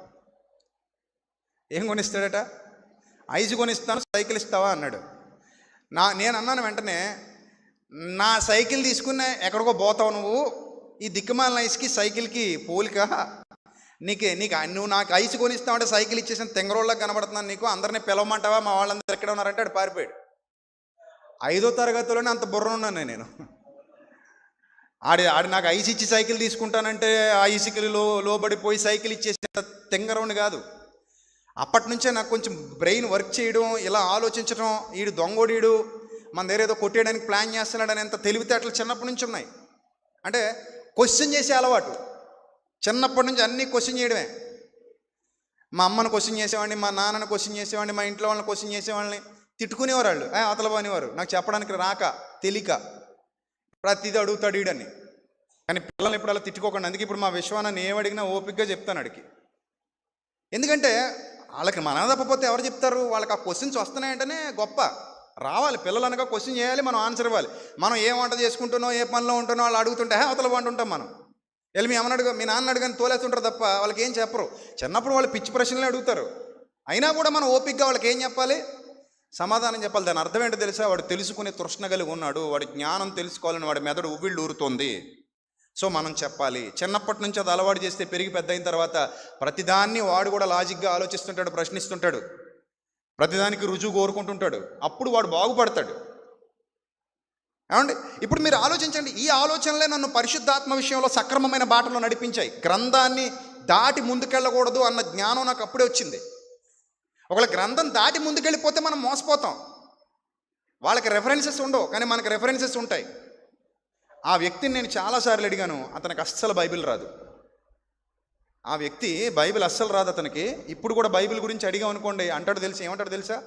Speaker 1: ఏం కొనిస్తాడట? ఐసు కొనిస్తాను, సైకిల్ ఇస్తావా అన్నాడు. నేను అన్నాను వెంటనే, నా సైకిల్ తీసుకునే ఎక్కడికో పోతావు నువ్వు, ఈ దిక్కుమాలిన ఐస్కి సైకిల్కి పోలిక, నువ్వు నాకు ఐసు కొనిస్తావంటే సైకిల్ ఇచ్చేసిన తెంగరోళ్ళకి కనబడుతున్నాను నీకు, అందరినీ పిలవమంటావా, మా వాళ్ళందరూ ఎక్కడ ఉన్నారంటే ఆడు పారిపోయాడు. 5వ తరగతిలోనే అంత బుర్రనున్నాను నేను. ఆడి నాకు ఐసు ఇచ్చి సైకిల్ తీసుకుంటానంటే ఆ ఐసుకి లోబడిపోయి సైకిల్ ఇచ్చేసిన తెంగరోని కాదు. అప్పటి నుంచే నాకు కొంచెం బ్రెయిన్ వర్క్ చేయడం, ఇలా ఆలోచించడం, ఈడు దొంగోడీడు మన దగ్గర ఏదో కొట్టేయడానికి ప్లాన్ చేస్తున్నాడని ఎంత తెలివితేటలు చిన్నప్పటి నుంచి ఉన్నాయి. అంటే క్వశ్చన్ చేసే అలవాటు చిన్నప్పటి నుంచి, అన్నీ క్వశ్చన్ చేయడమే. మా అమ్మను క్వశ్చన్ చేసేవాడిని, మా నాన్నని క్వశ్చన్ చేసేవాడిని, మా ఇంట్లో వాళ్ళని క్వశ్చన్ చేసేవాళ్ళని. తిట్టుకునేవారు వాళ్ళు, అవతల పోనేవారు, నాకు చెప్పడానికి రాక తెలియక ప్రతిదీ అడుగుతాడు ఈడని. కానీ పిల్లల్ని ఇప్పుడు అలా తిట్టుకోకండి. అందుకే ఇప్పుడు మా విశ్వాన్ని ఏమడిగినా ఓపికగా చెప్తాను అడిగి. ఎందుకంటే వాళ్ళకి మన తప్పపోతే ఎవరు చెప్తారు? వాళ్ళకి ఆ క్వశ్చన్స్ వస్తున్నాయంటేనే గొప్ప. రావాలి, పిల్లలు అనగా క్వశ్చన్ చేయాలి, మనం ఆన్సర్ ఇవ్వాలి. మనం ఏ వంట చేసుకుంటున్నాం, ఏ పనిలో ఉంటున్నాం వాళ్ళు అడుగుతుంటే అవతల వంట ఉంటాం మనం. వెళ్ళి మీ అమ్మని మీ నాన్న అడుగుని తోలేస్తుంటారు తప్ప వాళ్ళకి ఏం చెప్పరు. చిన్నప్పుడు వాళ్ళు పిచ్చి ప్రశ్నలే అడుగుతారు. అయినా కూడా మనం ఓపికగా వాళ్ళకి ఏం చెప్పాలి? సమాధానం చెప్పాలి. దాని అర్థం ఏంటో తెలుసా? వాడు తెలుసుకునే తృష్ణ కలిగి ఉన్నాడు, వాడి జ్ఞానం తెలుసుకోవాలని వాడి మెదడు ఉవ్విళ్ళు ఊరుతోంది. సో మనం చెప్పాలి. చిన్నప్పటి నుంచి అది అలవాటు చేస్తే పెరిగి పెద్ద అయిన తర్వాత ప్రతిదాన్ని వాడు కూడా లాజిక్గా ఆలోచిస్తుంటాడు, ప్రశ్నిస్తుంటాడు, ప్రతిదానికి రుజువు కోరుకుంటుంటాడు. అప్పుడు వాడు బాగుపడతాడు. ఏమండి, ఇప్పుడు మీరు ఆలోచించండి, ఈ ఆలోచనలే నన్ను పరిశుద్ధాత్మ విషయంలో సక్రమమైన బాటలో నడిపించాయి. గ్రంథాన్ని దాటి ముందుకెళ్ళకూడదు అన్న జ్ఞానం నాకు అప్పుడే వచ్చింది. ఒకవేళ గ్రంథం దాటి ముందుకెళ్ళిపోతే మనం మోసపోతాం. వాళ్ళకి రెఫరెన్సెస్ ఉండవు, కానీ మనకి రెఫరెన్సెస్ ఉంటాయి. ఆ వ్యక్తిని నేను చాలాసార్లు అడిగాను, అతనికి అస్సలు బైబిల్ రాదు. ఆ వ్యక్తి బైబిల్ అస్సలు రాదు అతనికి. ఇప్పుడు కూడా బైబిల్ గురించి అడిగాం అనుకోండి, అంటాడు తెలుసు, ఏమంటాడు తెలుసా?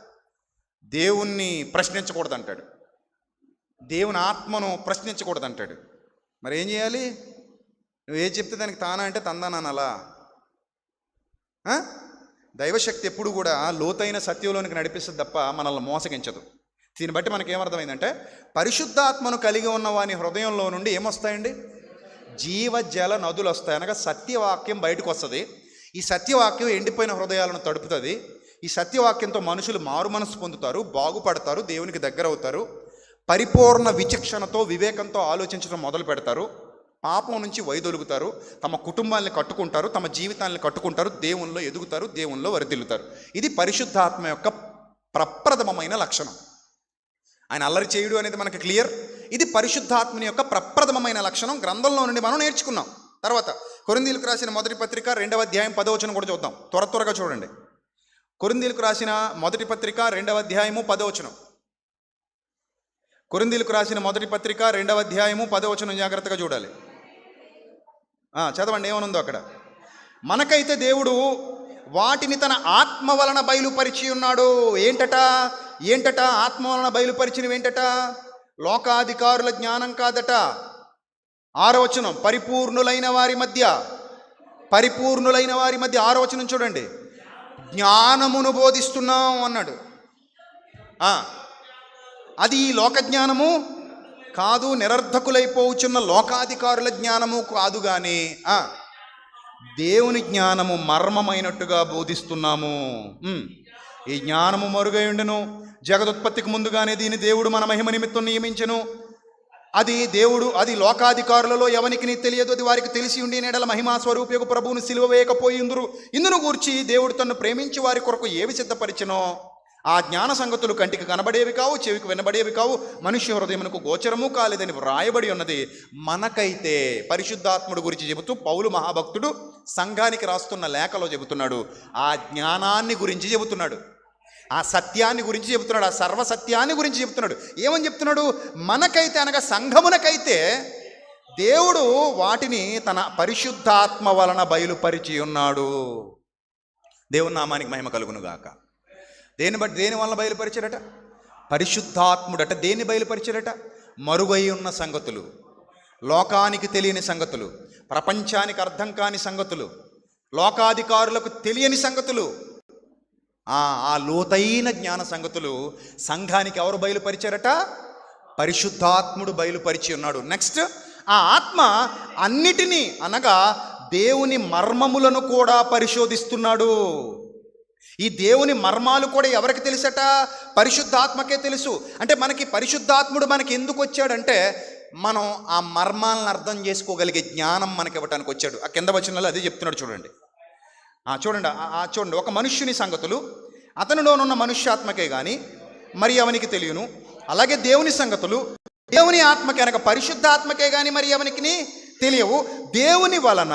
Speaker 1: దేవుణ్ణి ప్రశ్నించకూడదు అంటాడు, దేవుని ఆత్మను ప్రశ్నించకూడదు అంటాడు. మరి ఏం చేయాలి? నువ్వు ఏది చెప్తే దానికి తానా అంటే తందానలా. దైవశక్తి ఎప్పుడు కూడా లోతైన సత్యంలోనికి నడిపిస్తుంది తప్ప మనల్ని మోసగించదు. దీన్ని బట్టి మనకేమర్థమైందంటే, పరిశుద్ధాత్మను కలిగి ఉన్న వాని హృదయంలో నుండి ఏమొస్తాయండి? జీవజల నదులు వస్తాయి. అనగా సత్యవాక్యం బయటకు వస్తుంది. ఈ సత్యవాక్యం ఎండిపోయిన హృదయాలను తడుపుతుంది. ఈ సత్యవాక్యంతో మనుషులు మారు మనసు పొందుతారు, బాగుపడతారు, దేవునికి దగ్గర అవుతారు, పరిపూర్ణ విచక్షణతో వివేకంతో ఆలోచించడం మొదలు పెడతారు, పాపం నుంచి వైదొలుగుతారు, తమ కుటుంబాన్ని కట్టుకుంటారు, తమ జీవితాన్ని కట్టుకుంటారు, దేవునిలో ఎదుగుతారు, దేవునిలో వరిదిల్లుతారు. ఇది పరిశుద్ధాత్మ యొక్క ప్రప్రథమమైన లక్షణం. ఆయన అల్లరి చేయుడు అనేది మనకి క్లియర్. ఇది పరిశుద్ధాత్మని యొక్క ప్రప్రథమమైన లక్షణం. గ్రంథంలో నుండి మనం నేర్చుకున్నాం. తర్వాత కొరింథీయులకు రాసిన మొదటి పత్రిక 2వ అధ్యాయం 10వ వచనం కూడా చూద్దాం. త్వరగా చూడండి. కొరింథీయులకు రాసిన మొదటి పత్రిక 2వ అధ్యాయము 10వ వచనం. కొరింథీయులకు రాసిన మొదటి పత్రిక 2వ అధ్యాయము 10వ వచనం జాగ్రత్తగా చూడాలి. చదవండి ఏమనుందో అక్కడ. మనకైతే దేవుడు వాటిని తన ఆత్మ వలన బయలుపరిచి ఉన్నాడు. ఏంటట ఆత్మ వలన బయలుపరిచినవి ఏంటట? లోకాధికారుల జ్ఞానం కాదట. 6వ వచనం, పరిపూర్ణులైన వారి మధ్య 6వ వచనం చూడండి, జ్ఞానమును బోధిస్తున్నాం అన్నాడు. అది లోక జ్ఞానము కాదు, నిరర్ధకులైపోవచ్చున్న లోకాధికారుల జ్ఞానము కాదు, కానీ దేవుని జ్ఞానము మర్మమైనట్టుగా బోధిస్తున్నాము. ఈ జ్ఞానము మరుగై ఉండెను, జగదుత్పత్తికి ముందుగానే దీని దేవుడు మన మహిమ నిమిత్తం నియమించెను. అది లోకాధికారులలో ఎవనికి తెలియదు, అది వారికి తెలిసి ఉండి నేడల మహిమా స్వరూపకు ప్రభువును సిలువ వేయకపోయిందురు. ఇందును గూర్చి దేవుడు తన్ను ప్రేమించి వారి కొరకు ఏవి సిద్ధపరిచెనో ఆ జ్ఞాన సంగతులు కంటికి కనబడేవి కావు, చెవికి వినబడేవి కావు, మనుష్య హృదయమునకు గోచరము కాలేదని వ్రాయబడి ఉన్నది. మనకైతే పరిశుద్ధాత్ముడు గురించి చెబుతూ పౌలు మహాభక్తుడు సంఘానికి రాస్తున్న లేఖలో చెబుతున్నాడు. ఆ జ్ఞానాన్ని గురించి చెబుతున్నాడు, ఆ సత్యాన్ని గురించి చెబుతున్నాడు, ఆ సర్వసత్యాన్ని గురించి చెబుతున్నాడు. ఏమని చెప్తున్నాడు? మనకైతే అనగా సంఘమునకైతే దేవుడు వాటిని తన పరిశుద్ధాత్మ వలన బయలుపరిచి ఉన్నాడు. దేవుని నామానికి మహిమ కలుగును గాక. దేని వలన బయలుపరిచారట? పరిశుద్ధాత్ముడట. దేన్ని బయలుపరిచారట? మరుగై ఉన్న సంగతులు, లోకానికి తెలియని సంగతులు, ప్రపంచానికి అర్థం కాని సంగతులు, లోకాధికారులకు తెలియని సంగతులు, ఆ లోతైన జ్ఞాన సంగతులు సంఘానికి ఎవరు బయలుపరిచారట? పరిశుద్ధాత్ముడు బయలుపరిచి ఉన్నాడు. నెక్స్ట్, ఆ ఆత్మ అన్నిటినీ అనగా దేవుని మర్మములను కూడా పరిశోధిస్తున్నాడు. ఈ దేవుని మర్మాలు కూడా ఎవరికి తెలుసట? పరిశుద్ధాత్మకే తెలుసు. అంటే మనకి పరిశుద్ధాత్ముడు మనకి ఎందుకు వచ్చాడంటే, మనం ఆ మర్మాలను అర్థం చేసుకోగలిగే జ్ఞానం మనకి ఇవ్వటానికి వచ్చాడు. ఆ కింద వచనంలో అదే చెప్తున్నాడు చూడండి. చూడండి, ఒక మనుష్యుని సంగతులు అతనిలోనున్న మనుష్యాత్మకే కానీ మరి ఎవనికి తెలియను. అలాగే దేవుని సంగతులు దేవుని ఆత్మకే అనగా పరిశుద్ధాత్మకే కానీ మరి ఎవనికి తెలియవు. దేవుని వలన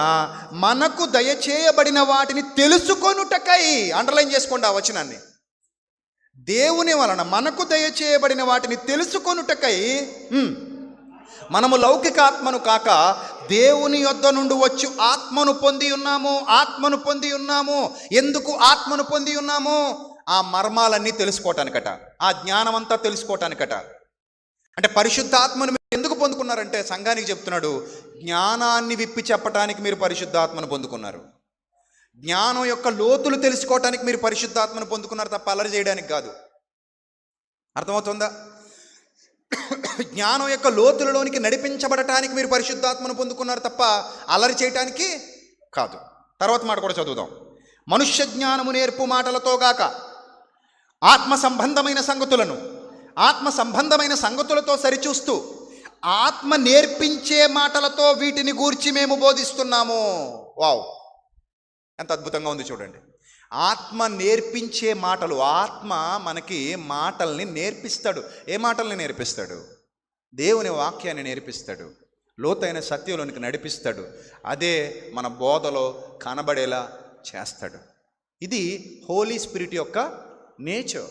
Speaker 1: మనకు దయచేయబడిన వాటిని తెలుసుకొనుటకై, అండర్లైన్ చేసుకోండి ఆ వచనాన్ని, దేవుని వలన మనకు దయచేయబడిన వాటిని తెలుసుకొనుటకై మనము లౌకిక ఆత్మను కాక దేవుని యొద్ద నుండి వచ్చు ఆత్మను పొంది ఉన్నాము. ఎందుకు ఆత్మను పొంది ఉన్నాము? ఆ మర్మాలన్నీ తెలుసుకోవటానికట, ఆ జ్ఞానమంతా తెలుసుకోవటానికట. అంటే పరిశుద్ధాత్మను ఎందుకు పొందుకున్నారంటే, సంఘానికి చెప్తున్నాడు, జ్ఞానాన్ని విప్పి చెప్పటానికి మీరు పరిశుద్ధాత్మను పొందుకున్నారు. జ్ఞానం యొక్క లోతులు తెలుసుకోవటానికి మీరు పరిశుద్ధాత్మను పొందుకున్నారు తప్ప అల్లరి చేయడానికి కాదు. అర్థమవుతుందా? జ్ఞానం యొక్క లోతులలోనికి నడిపించబడటానికి మీరు పరిశుద్ధాత్మను పొందుకున్నారు తప్ప అల్లరి చేయటానికి కాదు. తర్వాత మాట కూడా చదువుదాం. మనుష్య జ్ఞానము నేర్పు మాటలతో గాక ఆత్మ సంబంధమైన సంగతులతో సరిచూస్తూ ఆత్మ నేర్పించే మాటలతో వీటిని గూర్చి మేము బోధిస్తున్నాము. వావ్, ఎంత అద్భుతంగా ఉంది చూడండి. ఆత్మ నేర్పించే మాటలు. ఆత్మ మనకి మాటల్ని నేర్పిస్తాడు. ఏ మాటల్ని నేర్పిస్తాడు? దేవుని వాక్యాన్ని నేర్పిస్తాడు, లోతైన సత్యంలోనికి నడిపిస్తాడు. అదే మన బోధలో కనబడేలా చేస్తాడు. ఇది హోలీ స్పిరిట్ యొక్క నేచర్,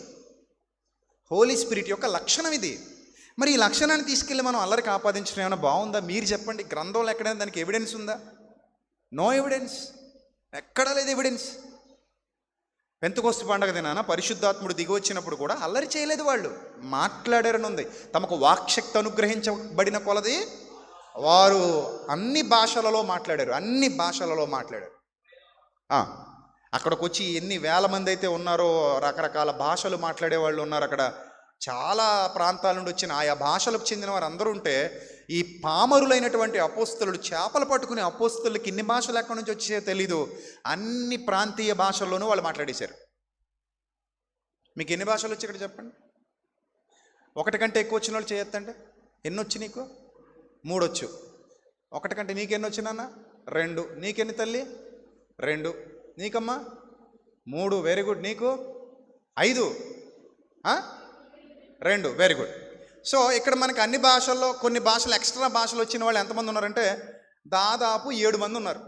Speaker 1: హోలీ స్పిరిట్ యొక్క లక్షణం ఇది. మరి ఈ లక్షణాన్ని తీసుకెళ్ళి మనం అల్లరికి ఆపాదించడం ఏమైనా బాగుందా? మీరు చెప్పండి. గ్రంథంలో ఎక్కడైనా దానికి ఎవిడెన్స్ ఉందా? నో ఎవిడెన్స్, ఎక్కడా లేదు ఎవిడెన్స్. పెంతెకొస్తు పండగ దినాన పరిశుద్ధాత్ముడు దిగి వచ్చినప్పుడు కూడా అల్లరి చేయలేదు, వాళ్ళు మాట్లాడారని ఉంది. తమకు వాక్శక్తి అనుగ్రహించబడిన కొలది వారు అన్ని భాషలలో మాట్లాడారు, అన్ని భాషలలో మాట్లాడారు. అక్కడికి వచ్చి ఎన్ని వేల మంది అయితే ఉన్నారో, రకరకాల భాషలు మాట్లాడే వాళ్ళు ఉన్నారు అక్కడ. చాలా ప్రాంతాల నుండి వచ్చిన ఆయా భాషలకు చెందిన వారు అందరూ ఉంటే, ఈ పామరులైనటువంటి అపోస్తలుడు చేపలు పట్టుకునే అపోస్తలుకి ఇన్ని భాషలు ఎక్కడి నుంచి వచ్చే తెలీదు. అన్ని ప్రాంతీయ భాషల్లోనూ వాళ్ళు మాట్లాడేశారు. మీకు ఎన్ని భాషలు వచ్చి ఇక్కడ చెప్పండి. ఒకటి కంటే ఎక్కువ వచ్చిన వాళ్ళు చేయొద్దంటే ఎన్ని వచ్చి? నీకు 3 వచ్చు. ఒకటి కంటే నీకెన్ని వచ్చినా? 2. నీకెన్ని తల్లి? 2. నీకమ్మా 3. Very good. నీకు 5. 2. Very good. సో ఇక్కడ మనకి అన్ని భాషల్లో కొన్ని భాషలు, ఎక్స్ట్రా భాషలు వచ్చిన వాళ్ళు ఎంతమంది ఉన్నారంటే దాదాపు 7 మంది ఉన్నారు.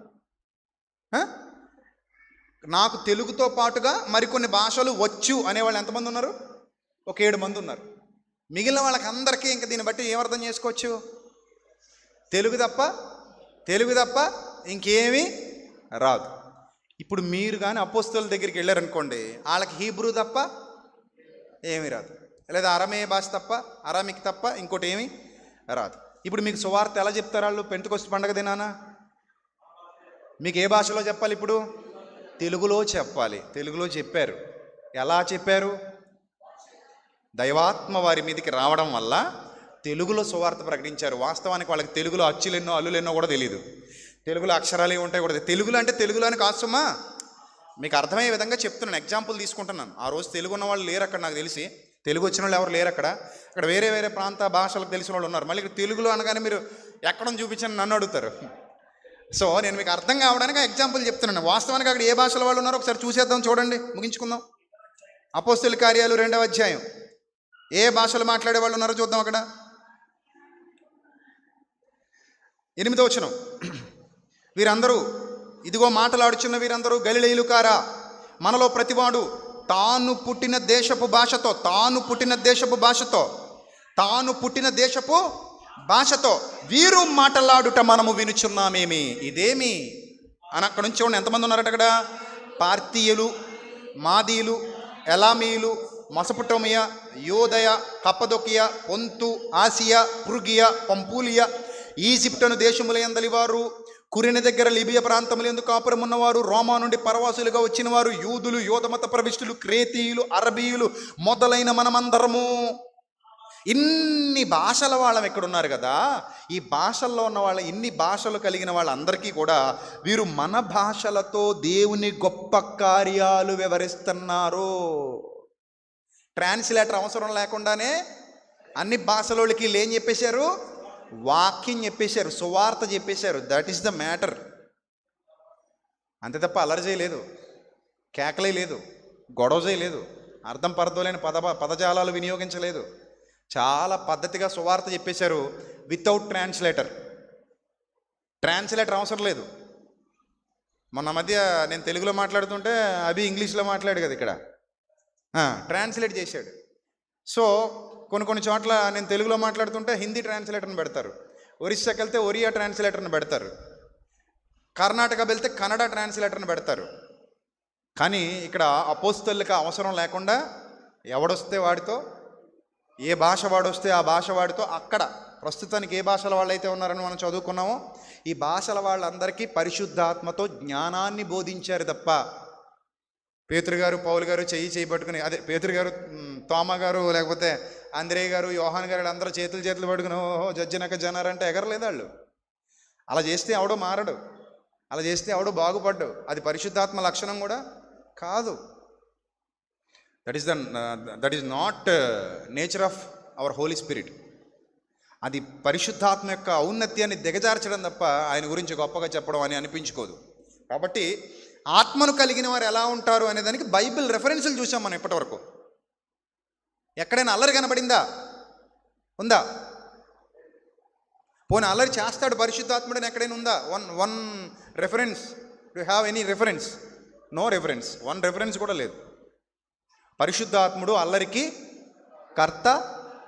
Speaker 1: నాకు తెలుగుతో పాటుగా మరికొన్ని భాషలు వచ్చు అనేవాళ్ళు ఎంతమంది ఉన్నారు? ఒక 7 మంది ఉన్నారు. మిగిలిన వాళ్ళకి అందరికీ ఇంకా దీన్ని బట్టి ఏమర్థం చేసుకోవచ్చు? తెలుగు తప్ప ఇంకేమీ రాదు. ఇప్పుడు మీరు కానీ అపోస్తలుల దగ్గరికి వెళ్ళారనుకోండి, వాళ్ళకి హీబ్రూ తప్ప ఏమీ రాదు, లేదా అరమేయ భాష తప్ప, అరామిక్ తప్ప ఇంకోటి ఏమీ రాదు. ఇప్పుడు మీకు సువార్త ఎలా చెప్తారు వాళ్ళు పెంతెకొస్తు పండగ దినాన? మీకు ఏ భాషలో చెప్పాలి? ఇప్పుడు తెలుగులో చెప్పాలి. తెలుగులో చెప్పారు. ఎలా చెప్పారు? దైవాత్మ వారి మీదకి రావడం వల్ల తెలుగులో సువార్త ప్రకటించారు. వాస్తవానికి వాళ్ళకి తెలుగులో అచ్చులెన్నో అల్లులెన్నో కూడా తెలియదు. తెలుగులో అక్షరాలు ఏమి ఉంటాయి కూడా. తెలుగులో అంటే తెలుగులోని కాస్తుమా, మీకు అర్థమయ్యే విధంగా చెప్తున్నాను, ఎగ్జాంపుల్ తీసుకుంటున్నాను. ఆ రోజు తెలుగు ఉన్న వాళ్ళు లేరు అక్కడ, నాకు తెలిసి తెలుగు వచ్చిన వాళ్ళు ఎవరు లేరు అక్కడ. అక్కడ వేరే వేరే ప్రాంత భాషలకు తెలిసిన వాళ్ళు ఉన్నారు. మళ్ళీ ఇక్కడ తెలుగులో అనగానే మీరు ఎక్కడని చూపించని నన్ను అడుగుతారు. సో నేను మీకు అర్థం కావడానికి ఎగ్జాంపుల్ చెప్తున్నాను. వాస్తవానికి అక్కడ ఏ భాషల వాళ్ళు ఉన్నారో ఒకసారి చూసేద్దాం, చూడండి, ముగించుకుందాం. అపోస్తలుల కార్యాలు 2వ అధ్యాయం. ఏ భాషలు మాట్లాడే వాళ్ళు ఉన్నారో చూద్దాం. అక్కడ 8వ వచనం. వీరందరూ, ఇదిగో మాటలాడుచున్న వీరందరూ గలిలయులు కారా? మనలో ప్రతివాడు తాను పుట్టిన దేశపు భాషతో వీరు మాటలాడుట మనము వినుచున్నామేమి. ఇదేమి అని అక్కడ నుంచి చూడండి ఎంతమంది ఉన్నారట అక్కడ. పార్తీయులు, మాదీయులు, ఎలామీయులు, మెసొపొటేమియా, యూదయ, కప్పదొకియా, పొంతు, ఆసియా, ఫ్రుగియా, పంపూలియా, ఈజిప్టును దేశములందలి వారు, కురిన దగ్గర లిబియా ప్రాంతములందు కాపురం ఉన్నవారు, రోమా నుండి పరవాసులుగా వచ్చిన వారు, యూదులు, యోధమత ప్రవిష్టులు, క్రేతీయులు, అరబీయులు మొదలైన మనమందరము. ఇన్ని భాషల వాళ్ళం ఇక్కడ ఉన్నారు కదా. ఈ భాషల్లో ఉన్న వాళ్ళ, ఇన్ని భాషలు కలిగిన వాళ్ళందరికీ కూడా వీరు మన భాషలతో దేవుని గొప్ప కార్యాలు వివరిస్తున్నారు. ట్రాన్స్లేటర్ అవసరం లేకుండానే అన్ని భాషలోళ్ళకి వీళ్ళు ఏం చెప్పేశారు? వాక్యం చెప్పేశారు, సువార్త చెప్పేశారు. That is the matter. అంతే తప్ప అల్లరి చేయలేదు, కేకలే లేదు, గొడవ చేయలేదు, అర్థం పరదలేని పదజాలాలు వినియోగించలేదు. చాలా పద్ధతిగా సువార్త చెప్పేశారు. వితౌట్ ట్రాన్స్లేటర్ అవసరం లేదు. మొన్న మధ్య నేను తెలుగులో మాట్లాడుతుంటే అభి ఇంగ్లీష్లో మాట్లాడు కదా, ఇక్కడ ట్రాన్స్లేట్ చేశాడు. సో కొన్ని చోట్ల నేను తెలుగులో మాట్లాడుతుంటే హిందీ ట్రాన్స్లేటర్ని పెడతారు, ఒరిస్సాకి వెళ్తే ఒరియా ట్రాన్స్లేటర్ని పెడతారు, కర్ణాటక వెళ్తే కన్నడ ట్రాన్స్లేటర్ని పెడతారు. కానీ ఇక్కడ అపోస్తలులకు అవసరం లేకుండా ఎవడొస్తే వాడితో, ఏ భాష వాడొస్తే ఆ భాష వాడితో, అక్కడ ప్రస్తుతానికి ఏ భాషల వాళ్ళు అయితే ఉన్నారని మనం చదువుకున్నామో ఈ భాషల వాళ్ళందరికీ పరిశుద్ధాత్మతో జ్ఞానాన్ని బోధించారు తప్ప పేతురు గారు, పౌలు గారు చేయి పట్టుకుని, అదే పేతురు గారు, తోమా గారు, లేకపోతే అంద్రేయ గారు, యోహాన్ గారు అందరూ చేతులు పట్టుకుని ఓహో జడ్జినక జనారంటే ఎగరలేదు వాళ్ళు. అలా చేస్తే ఎవడో మారడు, అలా చేస్తే ఎవడో బాగుపడ్డు. అది పరిశుద్ధాత్మ లక్షణం కూడా కాదు. That is not nature of our Holi spirit. అది పరిశుద్ధాత్మ యొక్క ఔన్నత్యాన్ని దిగజార్చడం తప్ప ఆయన గురించి గొప్పగా చెప్పడం అని అనిపించుకోదు. కాబట్టి ఆత్మను కలిగిన వారు ఎలా ఉంటారు అనే దానికి బైబిల్ రెఫరెన్సులు చూసాం మనం ఇప్పటివరకు. ఎక్కడైనా అల్లరి కనబడిందా? ఉందా? పోనీ అల్లరి చేస్తాడు పరిశుద్ధాత్ముడు అని ఎక్కడైనా ఉందా? One reference. Do have any reference? No reference. One reference కూడా లేదు. పరిశుద్ధాత్ముడు అల్లరికి కర్త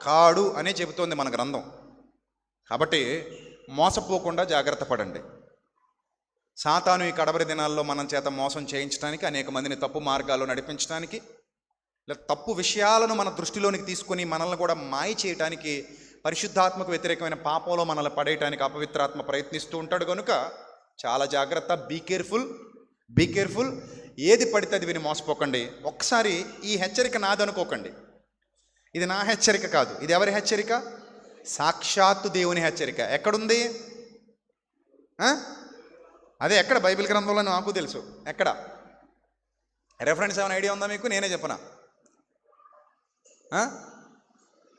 Speaker 1: కాడు అనే చెబుతోంది మన గ్రంథం. కాబట్టి మోసపోకుండా జాగ్రత్త పడండి. సాతాను ఈ కడవరి దినాల్లో మనం చేత మోసం చేయించడానికి, అనేక మందిని తప్పు మార్గాల్లో నడిపించడానికి, లేదా తప్పు విషయాలను మన దృష్టిలోనికి తీసుకొని మనల్ని కూడా మాయ చేయడానికి, పరిశుద్ధాత్మకు వ్యతిరేకమైన పాపంలో మనల్ని పడేయటానికి అపవిత్రాత్మ ప్రయత్నిస్తూ ఉంటాడు. కనుక చాలా జాగ్రత్త. Be careful. ఏది పడితే అది విని మోసపోకండి. ఒక్కసారి ఈ హెచ్చరిక నాదనుకోకండి. ఇది నా హెచ్చరిక కాదు. ఇది ఎవరి హెచ్చరిక? సాక్షాత్తు దేవుని హెచ్చరిక. ఎక్కడుంది? అదే ఎక్కడ? బైబిల్ గ్రంథంలో నాకు తెలుసు. ఎక్కడ రెఫరెన్స్ ఏమైనా ఐడియా ఉందా మీకు? నేనే చెప్పనా?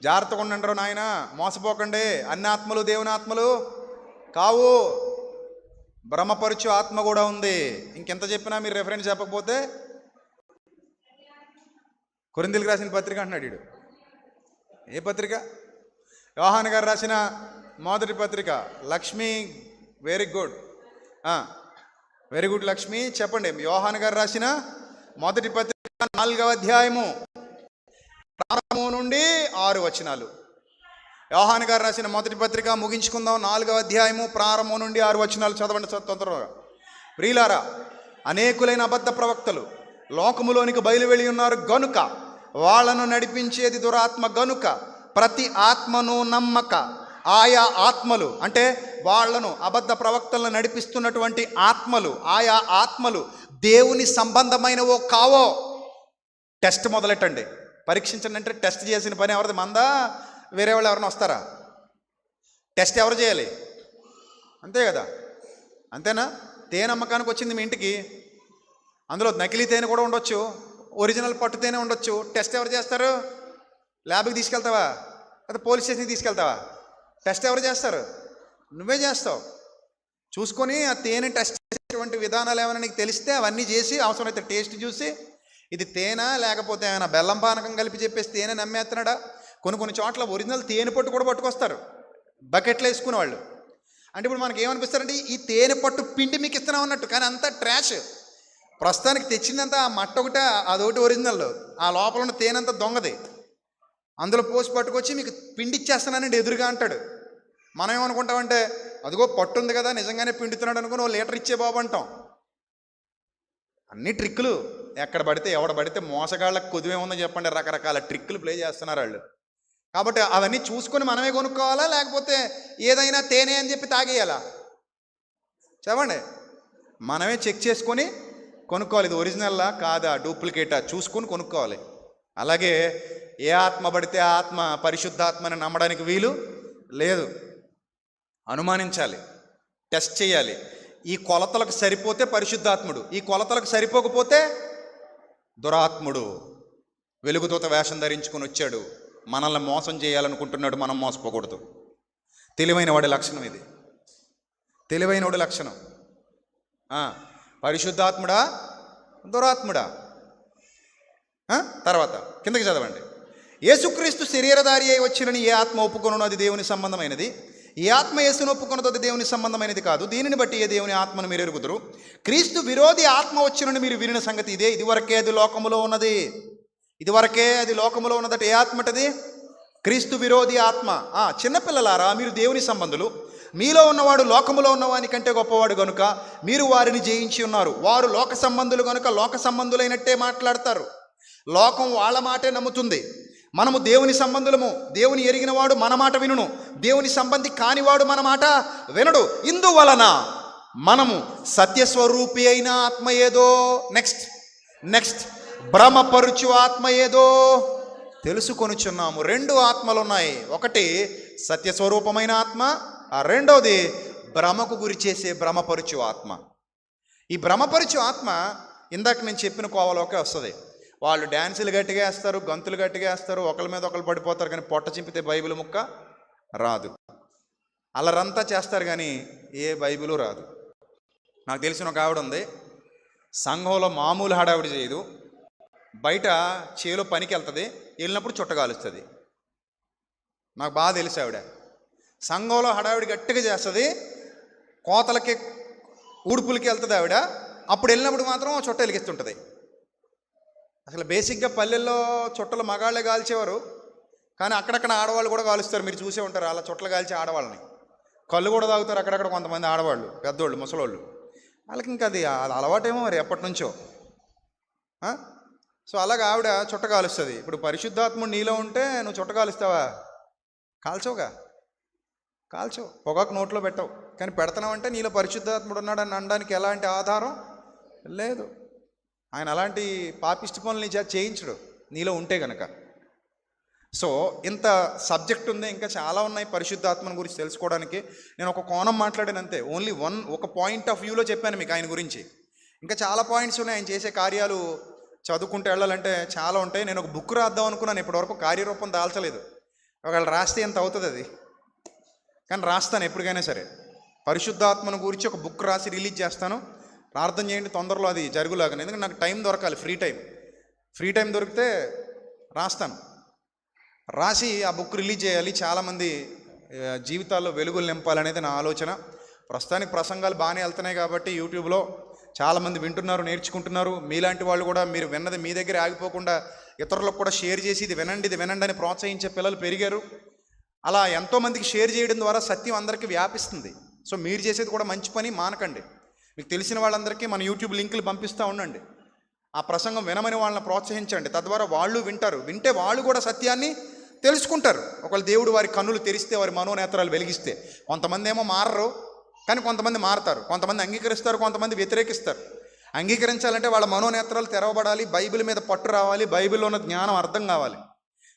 Speaker 1: జాగ్రత్తగా ఉండండి నాయన, మోసపోకండి. అన్ని ఆత్మలు దేవుని ఆత్మలు కావు, భ్రమపరచు ఆత్మ కూడా ఉంది. ఇంకెంత చెప్పినా మీరు రెఫరెన్స్ చెప్పకపోతే కొరింథీయులకు రాసిన పత్రిక అంటున్నాడు వీడు. ఏ పత్రిక? యోహాను గారు రాసిన మొదటి పత్రిక. లక్ష్మి, వెరీ గుడ్ లక్ష్మి, చెప్పండి. యోహాను గారు రాసిన మొదటి పత్రిక 4వ అధ్యాయము ప్రారంభం నుండి 6 వచనాలు. యోహాను గారు రాసిన మొదటి పత్రిక ముగించుకుందాం. 4వ అధ్యాయము ప్రారంభం నుండి 6 వచనాలు చదవండి తొందరగా. ప్రియులారా, అనేకులైన అబద్ధ ప్రవక్తలు లోకములోనికి బయలువెళ్ళి ఉన్నారు గనుక, వాళ్ళను నడిపించేది దురాత్మ గనుక, ప్రతి ఆత్మను నమ్మక ఆయా ఆత్మలు, అంటే వాళ్లను అబద్ధ ప్రవక్తలను నడిపిస్తున్నటువంటి ఆత్మలు, ఆయా ఆత్మలు దేవుని సంబంధమైనవో కావో టెస్ట్ మొదలెట్టండి. పరీక్షించండి. అంటే టెస్ట్ చేసిన పని ఎవరిది? మందా? వేరే వాళ్ళు ఎవరైనా వస్తారా? టెస్ట్ ఎవరు చేయాలి? అంతే కదా? అంతేనా? తేనె అమ్మకానికి వచ్చింది మీ ఇంటికి, అందులో నకిలీ తేనె కూడా ఉండొచ్చు, ఒరిజినల్ పట్టు తేనె ఉండొచ్చు. టెస్ట్ ఎవరు చేస్తారు? ల్యాబ్కి తీసుకెళ్తావా? లేదా పోలీస్ స్టేషన్కి తీసుకెళ్తావా? టెస్ట్ ఎవరు చేస్తారు? నువ్వే చేస్తావు. చూసుకొని ఆ తేనె టెస్ట్ చేసేటువంటి విధానాలు ఏమైనా నీకు తెలిస్తే అవన్నీ చేసి, అవసరమైతే టేస్ట్ చూసి ఇది తేనె లేకపోతే ఏమైనా బెల్లం పానకం కలిపి చెప్పేసి తేనె నమ్మేస్తున్నాడా? కొన్ని చోట్ల ఒరిజినల్ తేనె పట్టు కూడా పట్టుకొస్తారు బకెట్లో వేసుకునే వాళ్ళు. అంటే ఇప్పుడు మనకి ఏమనిపిస్తారంటే ఈ తేనె పట్టు పిండి మీకు ఇస్తున్నాం అన్నట్టు, కానీ అంతా ట్రాష్. ప్రస్తుతానికి తెచ్చిందంతా ఆ మట్ట ఒకటే, అదొకటి ఒరిజినల్, ఆ లోపల ఉన్న తేనె అంతా దొంగది. అందులో పోసి పట్టుకొచ్చి మీకు పిండి ఇచ్చేస్తున్నానండి ఎదురుగా అంటాడు. మనం ఏమనుకుంటామంటే అదిగో పట్టు ఉంది కదా, నిజంగానే పిండుతున్నాడు అనుకుని 1 లీటర్ ఇచ్చే బాబు అంటాం. అన్ని ట్రిక్కులు. ఎక్కడ పడితే ఎవడ పడితే మోసగాళ్ళకి కొద్దిమేముందో చెప్పండి, రకరకాల ట్రిక్కులు ప్లే చేస్తున్నారు వాళ్ళు. కాబట్టి అవన్నీ చూసుకొని మనమే కొనుక్కోవాలా, లేకపోతే ఏదైనా తేనె అని చెప్పి తాగేయాలా? చెప్పండి. మనమే చెక్ చేసుకొని కొనుక్కోవాలి. ఇది ఒరిజినల్లా కాదా, డూప్లికేటా చూసుకొని కొనుక్కోవాలి. అలాగే ఏ ఆత్మ పడితే ఆ ఆత్మ పరిశుద్ధాత్మని నమ్మడానికి వీలు లేదు. అనుమానించాలి, టెస్ట్ చేయాలి. ఈ కొలతలకు సరిపోతే పరిశుద్ధాత్ముడు, ఈ కొలతలకు సరిపోకపోతే దురాత్ముడు. వెలుగుదూత వేషం ధరించుకొని వచ్చాడు, మనల్ని మోసం చేయాలనుకుంటున్నాడు. మనం మోసపోకూడదు. తెలివైన వాడి లక్షణం ఇది. తెలివైనవాడి లక్షణం. పరిశుద్ధాత్ముడా దురాత్ముడా? తర్వాత కిందకి చదవండి. యేసుక్రీస్తు శరీరధారి అయి వచ్చినని ఏ ఆత్మ ఒప్పుకొనునో అది దేవుని సంబంధమైనది, ఏ ఆత్మ యేసును ఒప్పుకొనుదో అది దేవుని సంబంధమైనది కాదు. దీనిని బట్టి ఏ దేవుని ఆత్మను మీరు ఎరుగుదురు. క్రీస్తు విరోధి ఆత్మ వచ్చినని మీరు వినిన సంగతి ఇదే. ఇదివరకే అది లోకములో ఉన్నది. ఏ ఆత్మటది? క్రీస్తు విరోధి ఆత్మ. చిన్నపిల్లలారా, మీరు దేవుని సంబంధులు, మీలో ఉన్నవాడు లోకములో ఉన్నవాని కంటే గొప్పవాడు గనుక మీరు వారిని జయించి ఉన్నారు. వారు లోక సంబంధులు గనుక లోక సంబంధులైనట్టే మాట్లాడతారు. లోకం వాళ్ళ మాటే నమ్ముతుంది. మనము దేవుని సంబంధులము. దేవుని ఎరిగినవాడు మన మాట వినును, దేవుని సంబంధి కానివాడు మన మాట వినడు. ఇందువలన మనము సత్యస్వరూపి అయిన ఆత్మ ఏదో, నెక్స్ట్ భ్రమపరుచు ఆత్మ ఏదో తెలుసుకొనుచున్నాము. 2 ఆత్మలు ఉన్నాయి. ఒకటి సత్యస్వరూపమైన ఆత్మ, రెండవది భ్రమకు గురి చేసే భ్రమపరుచు ఆత్మ. ఈ భ్రమపరుచు ఆత్మ ఇందాక నేను చెప్పిన కోవలోకే వస్తుంది. వాళ్ళు డ్యాన్సులు గట్టిగా వేస్తారు, గంతులు గట్టిగా వేస్తారు, ఒకరి మీద ఒకరు పడిపోతారు, కానీ పొట్ట చింపితే బైబిల్ ముక్క రాదు. అల్లరంతా చేస్తారు కానీ ఏ బైబిలు రాదు. నాకు తెలిసిన ఒక ఆవిడ ఉంది, సంఘంలో మామూలు హడావిడి చేయదు, బయట చేలో పనికి వెళ్తుంది, వెళ్ళినప్పుడు చుట్టగాలుస్తుంది. నాకు బాగా తెలుసు ఆవిడ. సంఘంలో హడావిడి గట్టిగా చేస్తుంది, కోతలకి ఊడుపులకి వెళ్తుంది ఆవిడ, అప్పుడు వెళ్ళినప్పుడు మాత్రం చుట్ట వెలిగిస్తుంటుంది. అసలు బేసిక్గా పల్లెల్లో చుట్టలు మగాళ్ళే కాల్చేవారు, కానీ అక్కడక్కడ ఆడవాళ్ళు కూడా కాలుస్తారు. మీరు చూసే ఉంటారు అలా చుట్టలు కాల్చే ఆడవాళ్ళని. కళ్ళు కూడా తాగుతారు అక్కడక్కడ కొంతమంది ఆడవాళ్ళు, పెద్దోళ్ళు, ముసలోళ్ళు. వాళ్ళకి ఇంకా అది అలవాటేమో మరి ఎప్పటి నుంచో. సో అలాగ ఆవిడ చుట్ట కాలుస్తుంది. ఇప్పుడు పరిశుద్ధాత్ముడు నీలో ఉంటే నువ్వు చుట్ట కాలుస్తావా? కాల్చవుగా, కాల్చవు. పొగాకు నోట్లో పెట్టవు. కానీ పెడతానంటే నీలో పరిశుద్ధాత్ముడు ఉన్నాడని అనడానికి ఎలాంటి ఆధారం లేదు. ఆయన అలాంటి పాపిష్టి పనులు చేయించడు నీలో ఉంటే గనక. సో ఇంత సబ్జెక్ట్ ఉంది, ఇంకా చాలా ఉన్నాయి పరిశుద్ధాత్మను గురించి తెలుసుకోవడానికి. నేను ఒక కోణం మాట్లాడాను అంతే, ఓన్లీ ఒక పాయింట్ ఆఫ్ వ్యూలో చెప్పాను మీకు ఆయన గురించి. ఇంకా చాలా పాయింట్స్ ఉన్నాయి. ఆయన చేసే కార్యాలు చదువుకుంటూ వెళ్ళాలంటే చాలా ఉంటాయి. నేను ఒక బుక్ రాద్దాం అనుకున్నాను, ఇప్పటివరకు కార్యరూపం దాల్చలేదు. ఒకవేళ రాస్తే ఎంత అవుతుంది అది, కానీ రాస్తాను ఎప్పటికైనా సరే. పరిశుద్ధాత్మను గురించి ఒక బుక్ రాసి రిలీజ్ చేస్తాను. ప్రార్థన చేయండి తొందరలో అది జరుగులాగానే, ఎందుకంటే నాకు టైం దొరకాలి, ఫ్రీ టైం దొరికితే రాస్తాను. రాసి ఆ బుక్ రిలీజ్ చేయాలి, చాలామంది జీవితాల్లో వెలుగులు నింపాలనేది నా ఆలోచన. ప్రస్తుతానికి ప్రసంగాలు బాగానే వెళ్తున్నాయి కాబట్టి యూట్యూబ్లో చాలామంది వింటున్నారు, నేర్చుకుంటున్నారు. మీలాంటి వాళ్ళు కూడా మీరు విన్నది మీ దగ్గర ఆగిపోకుండా ఇతరులకు కూడా షేర్ చేసి ఇది వినండి అని ప్రోత్సహించే పిల్లలు పెరిగారు. అలా ఎంతోమందికి షేర్ చేయడం ద్వారా సత్యం అందరికీ వ్యాపిస్తుంది. సో మీరు చేసేది కూడా మంచి పని, మానకండి. మీకు తెలిసిన వాళ్ళందరికీ మన యూట్యూబ్ లింకులు పంపిస్తూ ఉండండి. ఆ ప్రసంగం వినమని వాళ్ళని ప్రోత్సహించండి. తద్వారా వాళ్ళు వింటారు, వింటే వాళ్ళు కూడా సత్యాన్ని తెలుసుకుంటారు. ఒకవేళ దేవుడు వారి కన్నులు తెరిస్తే, వారి మనోనేత్రాలు వెలిగిస్తే. కొంతమంది ఏమో మారరు, కానీ కొంతమంది మారతారు. కొంతమంది అంగీకరిస్తారు, కొంతమంది వ్యతిరేకిస్తారు. అంగీకరించాలంటే వాళ్ళ మనోనేత్రాలు తెరవబడాలి, బైబిల్ మీద పట్టు రావాలి, బైబిల్లో ఉన్న జ్ఞానం అర్థం కావాలి.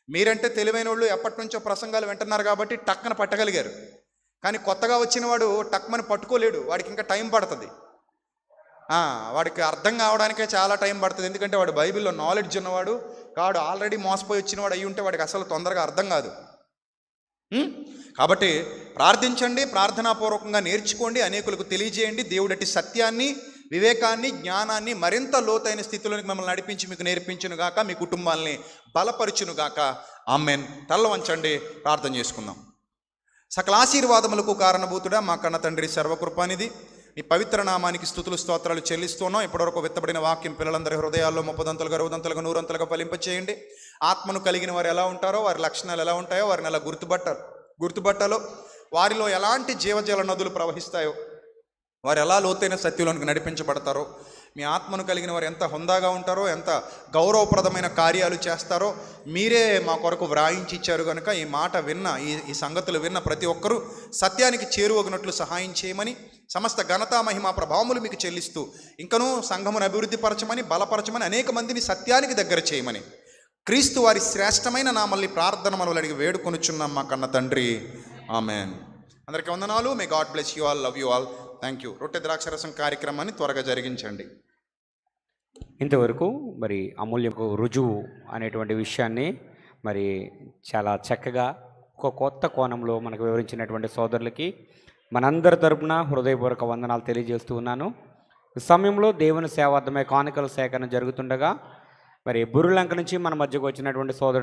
Speaker 1: మీరంటే తెలివైన వాళ్ళు ఎప్పటి నుంచో ప్రసంగాలు వింటున్నారు కాబట్టి టక్కన పట్టగలిగారు. కానీ కొత్తగా వచ్చిన వాడు టక్మని పట్టుకోలేడు, వాడికి ఇంకా టైం పడుతుంది. వాడికి అర్థం కావడానికే చాలా టైం పడుతుంది. ఎందుకంటే వాడు బైబిల్లో నాలెడ్జ్ ఉన్నవాడు కాడు, ఆల్రెడీ మోసపోయి వచ్చినవాడు అయ్యి ఉంటే వాడికి అసలు తొందరగా అర్థం కాదు. కాబట్టి ప్రార్థించండి, ప్రార్థనాపూర్వకంగా నేర్చుకోండి, అనేకులకు తెలియజేయండి. దేవుడటి సత్యాన్ని, వివేకాన్ని, జ్ఞానాన్ని మరింత లోతైన స్థితిలోనికి మిమ్మల్ని నడిపించి మీకు నేర్పించునుగాక, మీ కుటుంబాలని బలపరుచునుగాక. ఆమేన్. తల్ల వంచండి, ప్రార్థన చేసుకుందాం. సకల ఆశీర్వాదములకు కారణభూతుడా మా కన్న తండ్రి, సర్వకృపానిధి, మీ పవిత్ర నామానికి స్తుతులు స్తోత్రాలు చెల్లిస్తున్నాం. ఇప్పటివరకు విత్తబడిన వాక్యం పిల్లలందరి హృదయాల్లో 30 60 100 ఫలింపచేయండి. ఆత్మను కలిగిన వారు ఎలా ఉంటారో, వారి లక్షణాలు ఎలా ఉంటాయో వారిని ఎలా గుర్తుపట్టాలో, వారిలో ఎలాంటి జీవజల నదులు ప్రవహిస్తాయో, వారు ఎలా లోతైన సత్యంలోనికి నడిపించబడతారో, మీ ఆత్మను కలిగిన వారు ఎంత హుందాగా ఉంటారో, ఎంత గౌరవప్రదమైన కార్యాలు చేస్తారో మీరే మా కొరకు వ్రాయించి ఇచ్చారు కనుక ఈ మాట విన్న, ఈ సంగతులు విన్న ప్రతి ఒక్కరూ సత్యానికి చేరువగినట్లు సహాయం చేయమని, సమస్త ఘనతా మహిమ ప్రభావములు మీకు చెల్లిస్తూ ఇంకనూ సంఘమును అభివృద్ధి పరచమని, బలపరచమని, అనేక మందిని సత్యానికి దగ్గర చేయమని క్రీస్తు వారి శ్రేష్టమైన నామల్ని ప్రార్థన మనవులు అడిగి వేడుకొనుచున్నాం మా కన్న తండ్రి. ఆమెన్. అందరికీ వందనాలు. May God bless you all, love you all. Thank you. రొట్టె ద్రాక్షరసం కార్యక్రమాన్ని త్వరగా జరిగించండి.
Speaker 2: ఇంతవరకు మరి అమూల్యకు రుజువు అనేటువంటి విషయాన్ని మరి చాలా చక్కగా ఒక కొత్త కోణంలో మనకు వివరించినటువంటి సోదరులకి మనందరి తరపున హృదయపూర్వక వందనాలు తెలియజేస్తూ ఉన్నాను. ఈ సమయంలో దేవుని సేవార్థమై కానుకల సేకరణ జరుగుతుండగా మరి బుర్రులంక నుంచి మన మధ్యకు వచ్చినటువంటి సోదరుడు